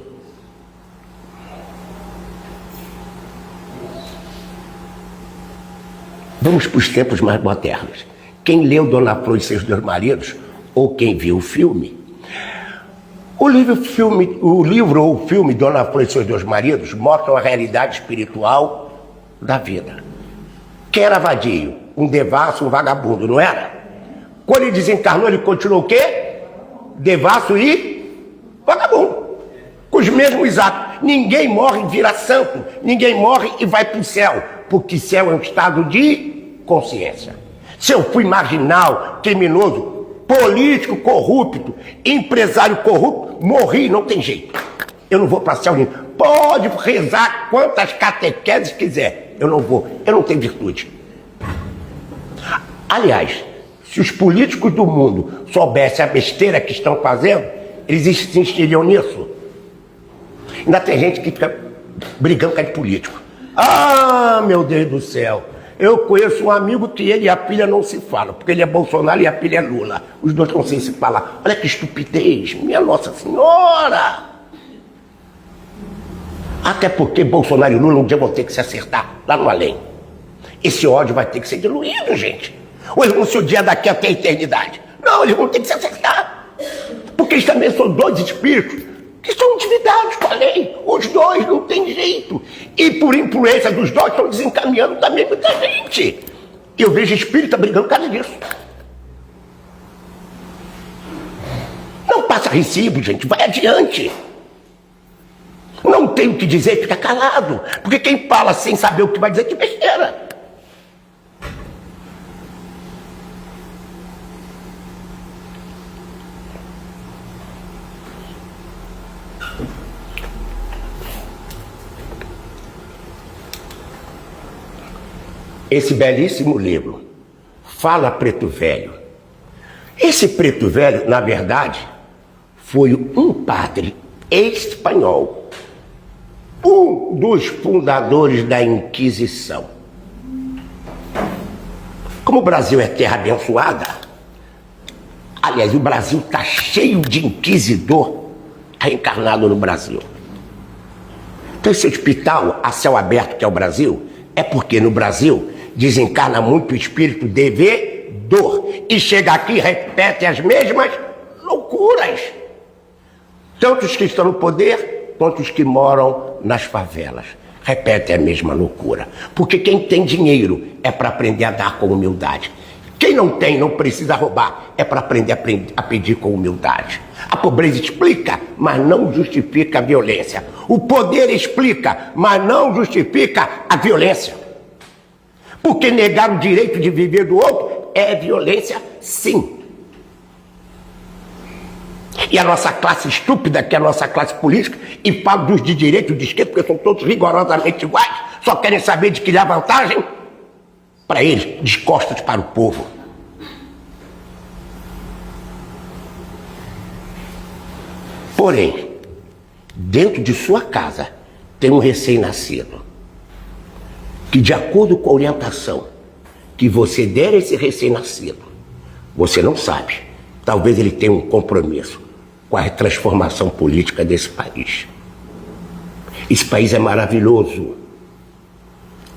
Vamos para os tempos mais modernos. Quem leu Dona Flor e seus dois maridos, ou quem viu o filme, o livro ou o filme Dona Flor e seus dois maridos mostram a realidade espiritual da vida. Quem era vadio? Um devasso, um vagabundo, não era? Quando ele desencarnou, ele continuou o quê? Devasso e vagabundo. Com os mesmos atos. Ninguém morre e vira santo. Ninguém morre e vai para o céu. Porque céu é um estado de consciência. Se eu fui marginal, criminoso, político corrupto, empresário corrupto, morri, não tem jeito. Eu não vou para o céu nenhum. Pode rezar quantas catequeses quiser. Eu não vou. Eu não tenho virtude. Aliás, se os políticos do mundo soubessem a besteira que estão fazendo, eles insistiriam nisso. Ainda tem gente que fica brigando com a político. Ah, meu Deus do céu. Eu conheço um amigo que ele e a filha não se falam, porque ele é Bolsonaro e a filha é Lula. Os dois não sei se falar. Olha que estupidez, minha Nossa Senhora! Até porque Bolsonaro e Lula um dia vão ter que se acertar lá no além. Esse ódio vai ter que ser diluído, gente. Ou eles vão se odiar daqui até a eternidade. Não, eles vão ter que se acertar. Porque eles também são dois espíritos que são endividados com a lei. Os dois não tem jeito. E por influência dos dois estão desencaminhando também muita gente. Eu vejo espírita brigando por causa disso. Não passa recibo, gente. Vai adiante. Não tem o que dizer, fica calado. Porque quem fala sem saber o que vai dizer, que besteira. Esse belíssimo livro, Fala Preto Velho. Esse preto velho, na verdade, foi um padre espanhol um dos fundadores da Inquisição. Como o Brasil é terra abençoada, aliás, o Brasil está cheio de inquisidor reencarnado no Brasil. Então esse hospital a céu aberto que é o Brasil, é porque no Brasil desencarna muito espírito devedor e chega aqui e repete as mesmas loucuras. Tanto os que estão no poder, quanto os que moram nas favelas. Repetem a mesma loucura. Porque quem tem dinheiro é para aprender a dar com humildade. Quem não tem, não precisa roubar, é para aprender a pedir com humildade. A pobreza explica, mas não justifica a violência. O poder explica, mas não justifica a violência. Porque negar o direito de viver do outro é violência, sim. E a nossa classe estúpida, que é a nossa classe política, e falo dos de direita e de esquerda, porque são todos rigorosamente iguais, só querem saber de criar vantagem para eles, de costas para o povo. Porém, dentro de sua casa, tem um recém-nascido, que de acordo com a orientação que você der a esse recém-nascido, você não sabe, talvez ele tenha um compromisso com a transformação política desse país. Esse país é maravilhoso,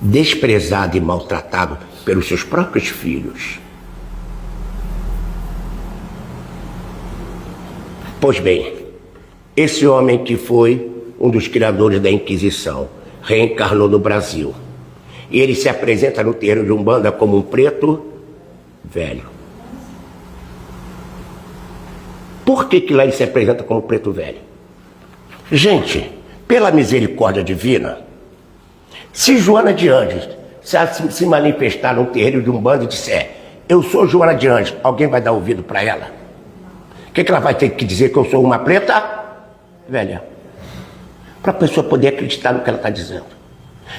desprezado e maltratado pelos seus próprios filhos. Pois bem, esse homem que foi um dos criadores da Inquisição reencarnou no Brasil. E ele se apresenta no terreiro de Umbanda como um preto velho. Por que lá ele se apresenta como preto velho? Gente, pela misericórdia divina, se Joana de Anjos se manifestar no terreiro de Umbanda e disser: eu sou Joana de Anjos, alguém vai dar ouvido para ela? O que ela vai ter que dizer? Que eu sou uma preta velha? Para a pessoa poder acreditar no que ela está dizendo.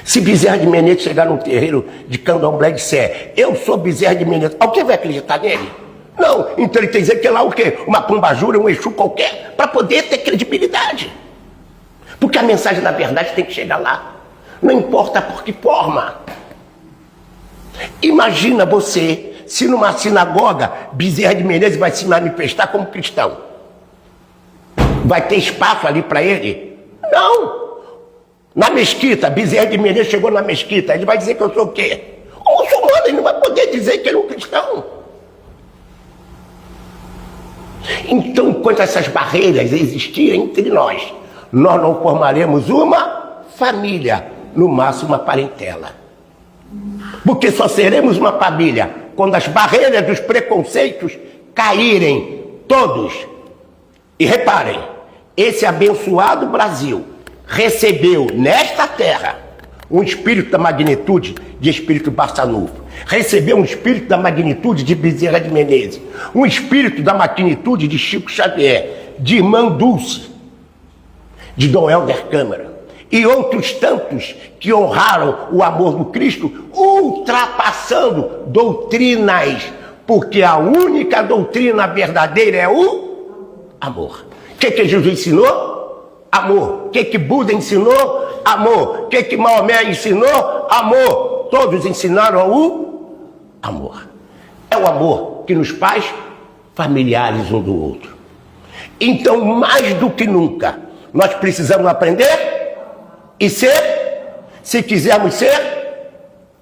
Se Bezerra de Menezes chegar num terreiro de Candomblé e disser: eu sou Bezerra de Menezes, alguém vai acreditar nele? Não, então ele tem que dizer que é lá o quê? Uma pombajura, um exu qualquer, para poder ter credibilidade. Porque a mensagem da verdade tem que chegar lá. Não importa por que forma. Imagina você, se numa sinagoga, Bezerra de Menezes vai se manifestar como cristão. Vai ter espaço ali para ele? Não. Na mesquita, Bezerra de Menezes chegou na mesquita, ele vai dizer que eu sou o quê? Um muçulmano, ele não vai poder dizer que ele é um cristão. Então, enquanto essas barreiras existirem entre nós, nós não formaremos uma família, no máximo uma parentela. Porque só seremos uma família quando as barreiras dos preconceitos caírem todos. E reparem, esse abençoado Brasil recebeu nesta terra um espírito da magnitude de Espírito Barçanufo, recebeu um espírito da magnitude de Bezerra de Menezes, um espírito da magnitude de Chico Xavier, de Irmã Dulce, de Dom Helder Câmara, e outros tantos que honraram o amor do Cristo, ultrapassando doutrinas, porque a única doutrina verdadeira é o amor. O que Jesus ensinou? Amor. O que Buda ensinou? Amor. O que Maomé ensinou? Amor. Todos ensinaram o amor. É o amor que nos faz familiares um do outro. Então, mais do que nunca, nós precisamos aprender e ser, se quisermos ser,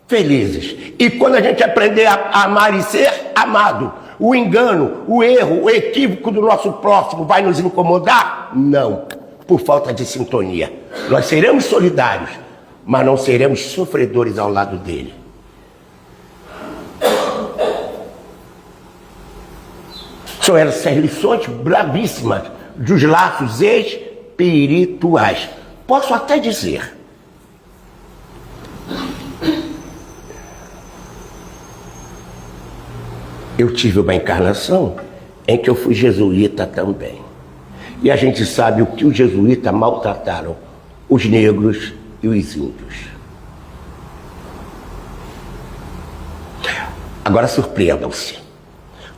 felizes. E quando a gente aprender a amar e ser amado, o engano, o erro, o equívoco do nosso próximo vai nos incomodar? Não, por falta de sintonia. Nós seremos solidários, mas não seremos sofredores ao lado dele. São essas lições bravíssimas dos laços espirituais. Posso até dizer, eu tive uma encarnação em que eu fui jesuíta também. E a gente sabe o que os jesuítas maltrataram os negros e os índios. Agora surpreendam-se.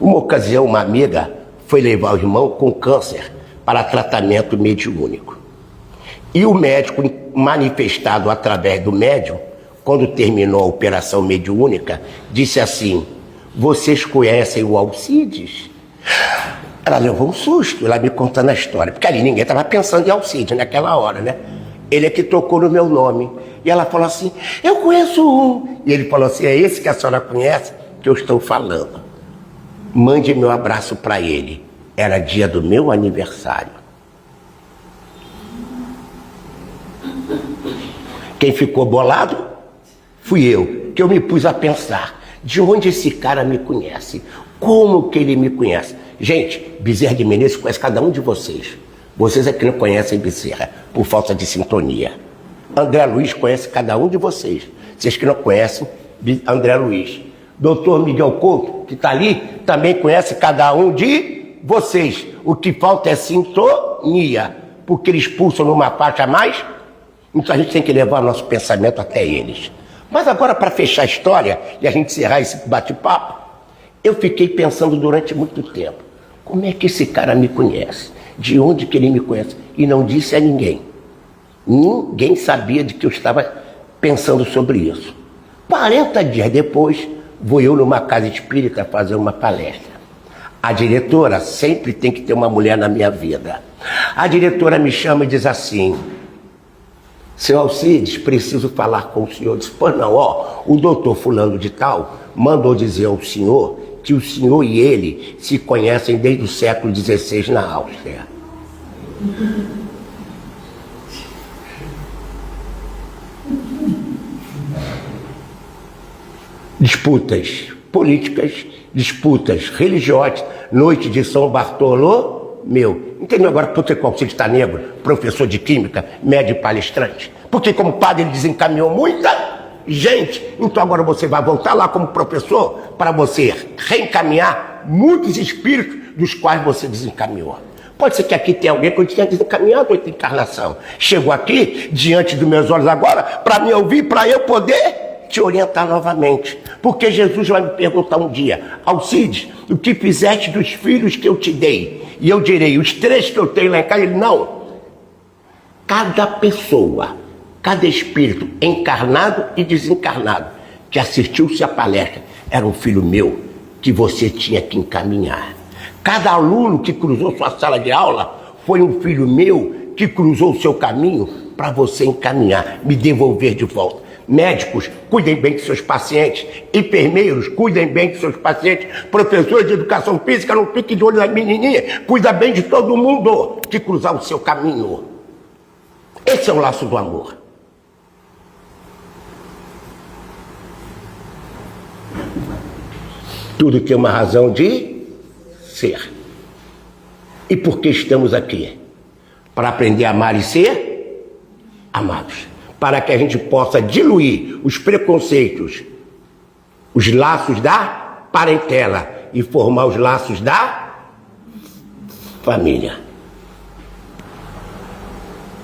Uma ocasião, uma amiga foi levar o irmão com câncer para tratamento mediúnico. E o médico, manifestado através do médium, quando terminou a operação mediúnica, disse assim: vocês conhecem o Alcides? Ela levou um susto, ela me contando a história, porque ali ninguém estava pensando em Alcides naquela hora, né? Ele é que tocou no meu nome. E ela falou assim: eu conheço um. E ele falou assim: é esse que a senhora conhece que eu estou falando. Mande meu abraço para ele. Era dia do meu aniversário. Quem ficou bolado fui eu, que eu me pus a pensar: de onde esse cara me conhece? Como que ele me conhece? Gente, Bezerra de Menezes conhece cada um de vocês. Vocês é que não conhecem Bezerra, por falta de sintonia. André Luiz conhece cada um de vocês. Vocês que não conhecem André Luiz. Doutor Miguel Couto, que está ali, também conhece cada um de vocês. O que falta é sintonia, porque eles pulsam numa faixa a mais. Então a gente tem que levar o nosso pensamento até eles. Mas agora, para fechar a história e a gente encerrar esse bate-papo, eu fiquei pensando durante muito tempo: como é que esse cara me conhece? De onde que ele me conhece? E não disse a ninguém. Ninguém sabia de que eu estava pensando sobre isso. 40 dias depois, vou eu numa casa espírita fazer uma palestra. A diretora, sempre tem que ter uma mulher na minha vida. A diretora me chama e diz assim: seu Alcides, preciso falar com o senhor. Eu disse: pois não, o doutor fulano de tal mandou dizer ao senhor que o senhor e ele se conhecem desde o século XVI na Áustria. Disputas políticas, disputas religiosas, noite de São Bartolomeu. Entendeu agora por que o Alcides está negro, professor de química, médio palestrante? Porque como padre ele desencaminhou muita gente. Então agora você vai voltar lá como professor para você reencaminhar muitos espíritos dos quais você desencaminhou. Pode ser que aqui tenha alguém que eu tinha desencaminhado outra encarnação. Chegou aqui, diante dos meus olhos agora, para me ouvir, para eu poder te orientar novamente. Porque Jesus vai me perguntar um dia: Alcides, o que fizeste dos filhos que eu te dei? E eu direi: os 3 que eu tenho lá em casa. Ele: não. Cada pessoa, cada espírito encarnado e desencarnado que assistiu-se à palestra era um filho meu que você tinha que encaminhar. Cada aluno que cruzou sua sala de aula foi um filho meu que cruzou o seu caminho para você encaminhar, me devolver de volta. Médicos, cuidem bem de seus pacientes. Enfermeiros, cuidem bem de seus pacientes. Professores de educação física, não fiquem de olho na menininha. Cuida bem de todo mundo que cruzar o seu caminho. Esse é o laço do amor. Tudo tem uma razão de ser. E por que estamos aqui? Para aprender a amar e ser amados. Para que a gente possa diluir os preconceitos, os laços da parentela e formar os laços da família.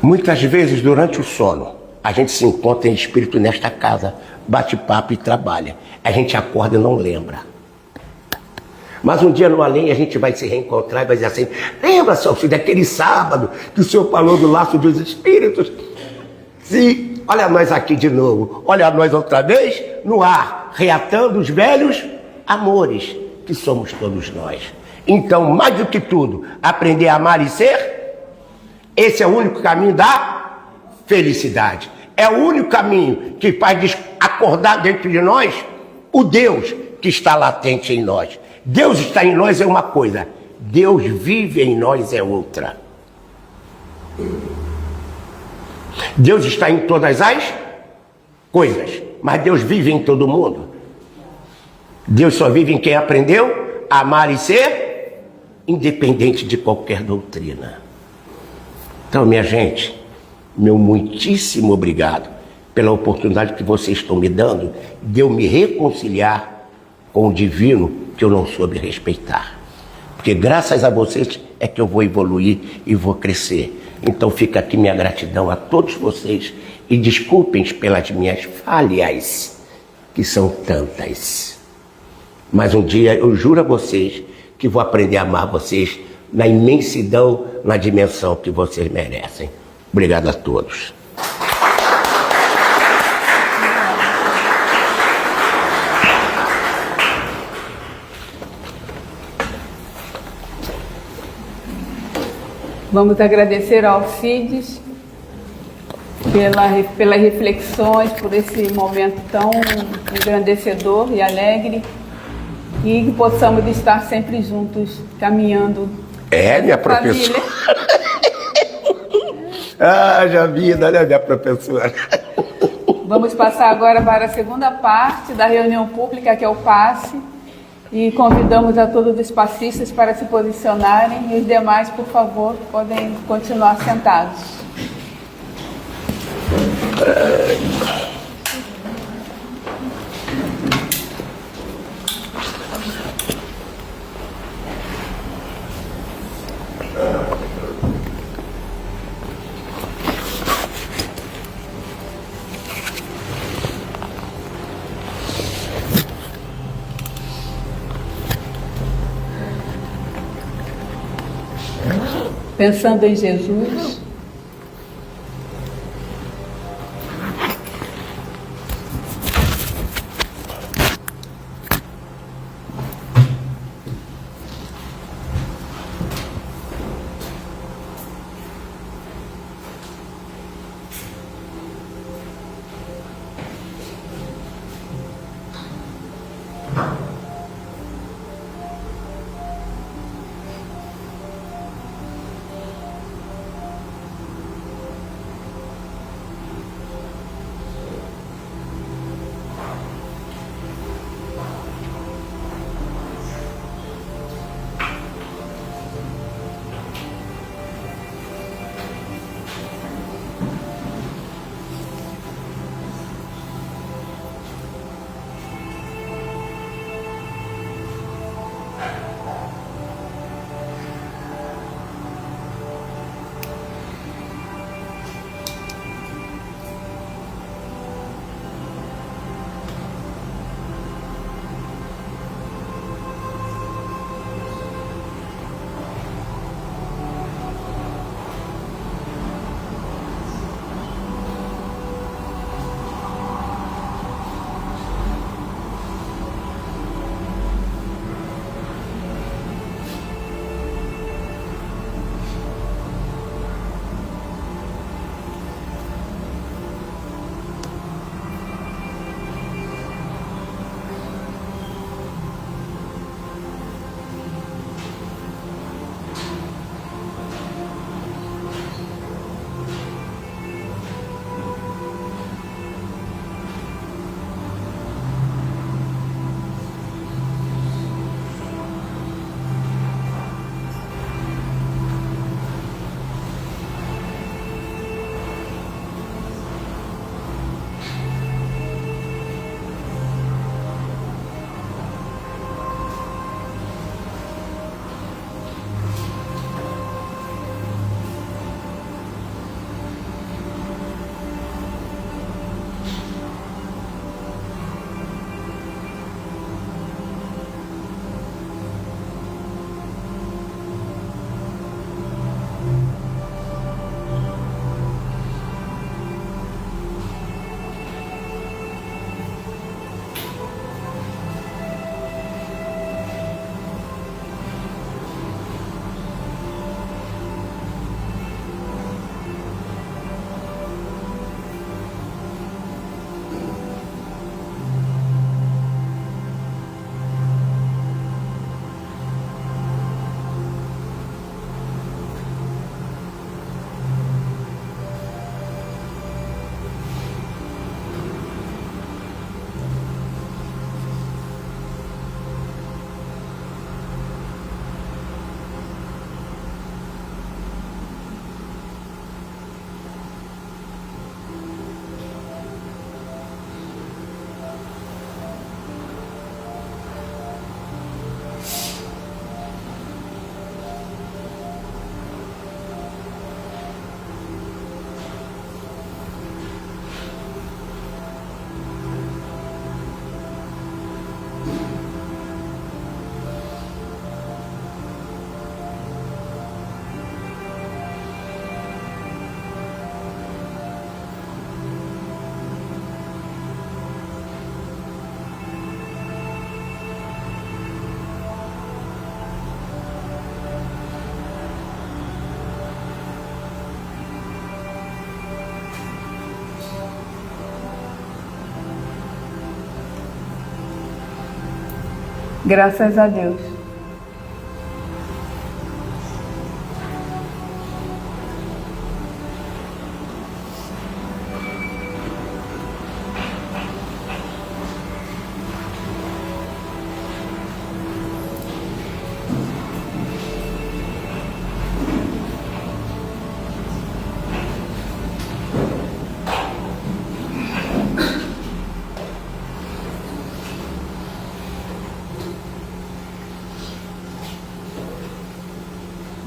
Muitas vezes, durante o sono, a gente se encontra em espírito nesta casa, bate papo e trabalha. A gente acorda e não lembra. Mas um dia no além a gente vai se reencontrar e vai dizer assim: lembra, seu filho, daquele sábado que o senhor falou do laço dos espíritos? Sim, olha nós aqui de novo, olha nós outra vez no ar, reatando os velhos amores que somos todos nós. Então, mais do que tudo, aprender a amar e ser, esse é o único caminho da felicidade. É o único caminho que faz acordar dentro de nós o Deus que está latente em nós. Deus está em nós é uma coisa, Deus vive em nós é outra. Deus está em todas as coisas, mas Deus vive em todo mundo. Deus só vive em quem aprendeu a amar e ser, independente de qualquer doutrina. Então, minha gente, meu muitíssimo obrigado pela oportunidade que vocês estão me dando de eu me reconciliar com o divino que eu não soube respeitar. Porque graças a vocês é que eu vou evoluir e vou crescer. Então fica aqui minha gratidão a todos vocês e desculpem pelas minhas falhas, que são tantas. Mas um dia eu juro a vocês que vou aprender a amar vocês na imensidão, na dimensão que vocês merecem. Obrigado a todos. Vamos agradecer ao Alcides pelas reflexões, por esse momento tão engrandecedor e alegre, e que possamos estar sempre juntos, caminhando. Minha professora. Javina, né, minha professora? Vamos passar agora para a segunda parte da reunião pública, que é o passe, e convidamos a todos os passistas para se posicionarem, e os demais, por favor, podem continuar sentados. Pensando em Jesus, Graças a Deus.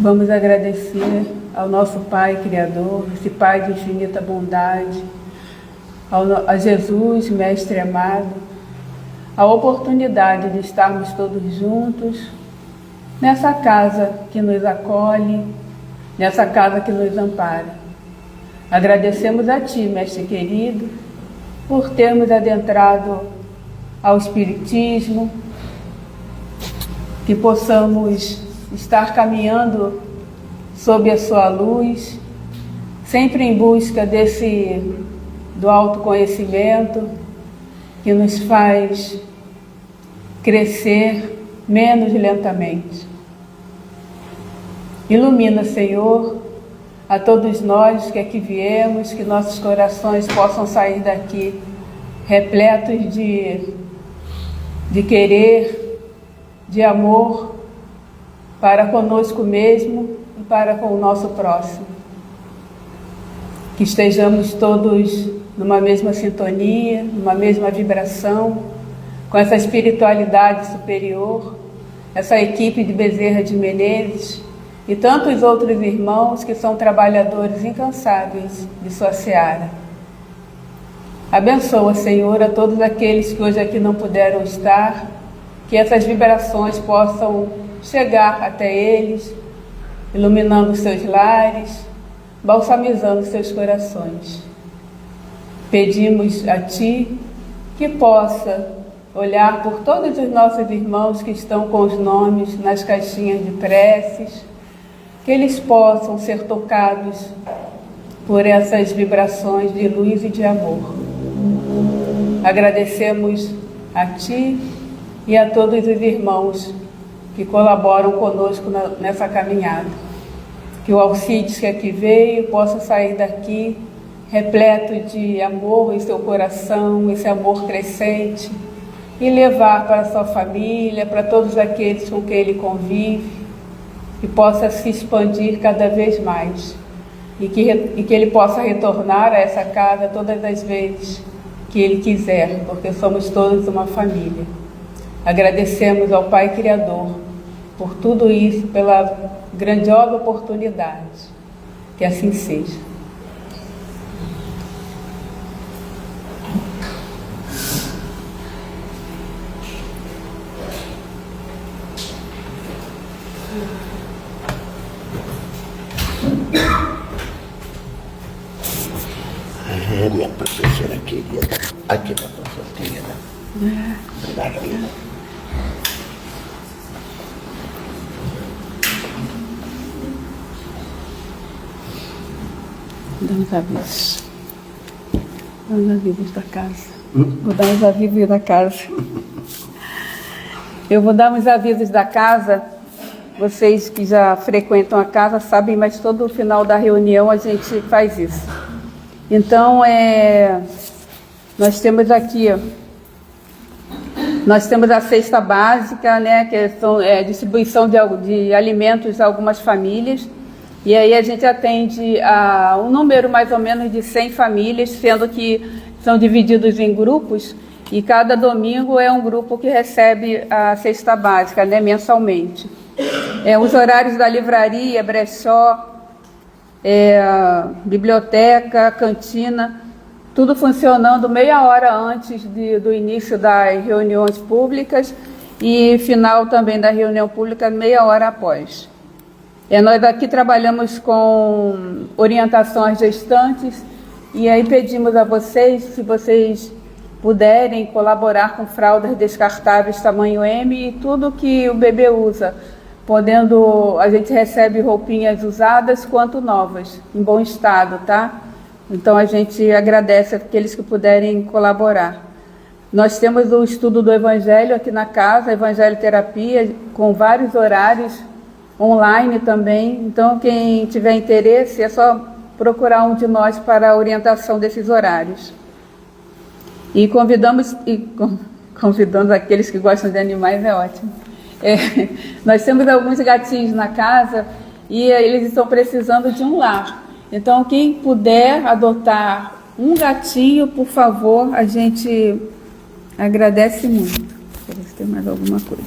Vamos agradecer ao nosso Pai Criador, esse Pai de infinita bondade, a Jesus, Mestre amado, a oportunidade de estarmos todos juntos nessa casa que nos acolhe, nessa casa que nos ampara. Agradecemos a Ti, Mestre querido, por termos adentrado ao Espiritismo, que possamos estar caminhando sob a sua luz, sempre em busca do autoconhecimento que nos faz crescer menos lentamente. Ilumina, Senhor, a todos nós que aqui viemos, que nossos corações possam sair daqui repletos de querer, de amor, para conosco mesmo e para com o nosso próximo. Que estejamos todos numa mesma sintonia, numa mesma vibração, com essa espiritualidade superior, essa equipe de Bezerra de Menezes e tantos outros irmãos que são trabalhadores incansáveis de sua seara. Abençoa, Senhor, a todos aqueles que hoje aqui não puderam estar, que essas vibrações possam chegar até eles, iluminando seus lares, balsamizando seus corações. Pedimos a Ti que possa olhar por todos os nossos irmãos que estão com os nomes nas caixinhas de preces, que eles possam ser tocados por essas vibrações de luz e de amor. Agradecemos a Ti e a todos os irmãos que colaboram conosco nessa caminhada. Que o Alcides que aqui veio possa sair daqui repleto de amor em seu coração, esse amor crescente, e levar para sua família, para todos aqueles com quem ele convive, que possa se expandir cada vez mais e que ele possa retornar a essa casa todas as vezes que ele quiser, porque somos todos uma família. Agradecemos ao Pai Criador por tudo isso, pela grandiosa oportunidade. Que assim seja. É, minha professora querida. Aqui, professora querida. Obrigado. Dá uns avisos. Dá uns avisos da casa. Vou dar uns avisos da casa. Eu vou dar uns avisos da casa. Vocês que já frequentam a casa sabem, mas todo final da reunião a gente faz isso. Então, nós temos aqui, nós temos a cesta básica, né, que é distribuição de alimentos a algumas famílias. E aí a gente atende a um número mais ou menos de 100 famílias, sendo que são divididos em grupos, e cada domingo é um grupo que recebe a cesta básica, né, mensalmente. Os horários da livraria, brechó, biblioteca, cantina, tudo funcionando meia hora antes do início das reuniões públicas e final também da reunião pública meia hora após. Nós aqui trabalhamos com orientação às gestantes e aí pedimos a vocês, se vocês puderem colaborar com fraldas descartáveis tamanho M e tudo que o bebê usa, a gente recebe roupinhas usadas quanto novas, em bom estado, tá? Então a gente agradece aqueles que puderem colaborar. Nós temos o estudo do Evangelho aqui na casa, Evangelho Terapia, com vários horários, online também. Então, quem tiver interesse, é só procurar um de nós para a orientação desses horários. E convidamos aqueles que gostam de animais, é ótimo. Nós temos alguns gatinhos na casa e eles estão precisando de um lar. Então, quem puder adotar um gatinho, por favor, a gente agradece muito. Deixa eu ver se tem mais alguma coisa.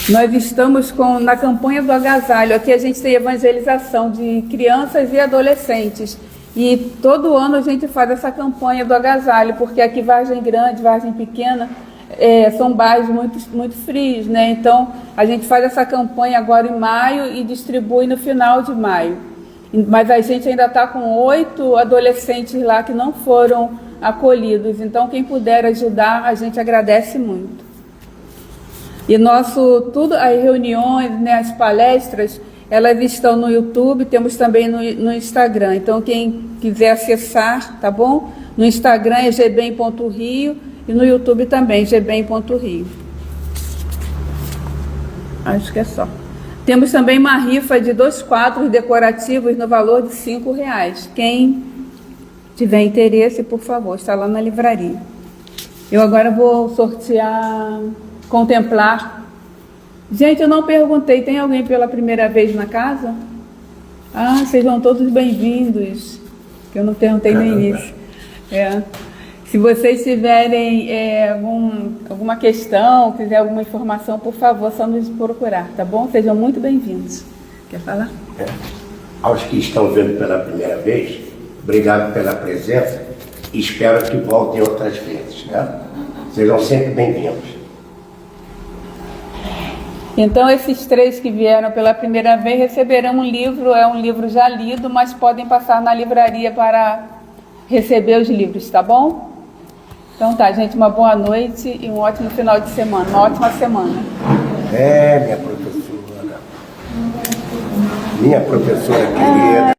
Nós estamos na campanha do agasalho. Aqui a gente tem evangelização de crianças e adolescentes. E todo ano a gente faz essa campanha do agasalho, porque aqui Vargem Grande, Vargem Pequena, são bairros muito frios, né? Então a gente faz essa campanha agora em maio e distribui no final de maio. Mas a gente ainda está com 8 adolescentes lá que não foram acolhidos. Então quem puder ajudar, a gente agradece muito. E as reuniões, né, as palestras, elas estão no YouTube, temos também no Instagram. Então quem quiser acessar, tá bom? No Instagram é gbem.rio e no YouTube também, gbem.rio. Acho que é só. Temos também uma rifa de 2 quadros decorativos no valor de R$5. Quem tiver interesse, por favor, está lá na livraria. Eu agora vou sortear Contemplar. Gente, eu não perguntei, tem alguém pela primeira vez na casa? Ah, sejam todos bem-vindos, que eu não perguntei no início. Se vocês tiverem alguma questão, quiser alguma informação, por favor, só nos procurar, tá bom? Sejam muito bem-vindos. Quer falar? Aos que estão vendo pela primeira vez, obrigado pela presença e espero que voltem outras vezes, né? Sejam sempre bem-vindos. Então, esses 3 que vieram pela primeira vez receberão um livro, é um livro já lido, mas podem passar na livraria para receber os livros, tá bom? Então tá, gente, uma boa noite e um ótimo final de semana, uma ótima semana. Minha professora querida.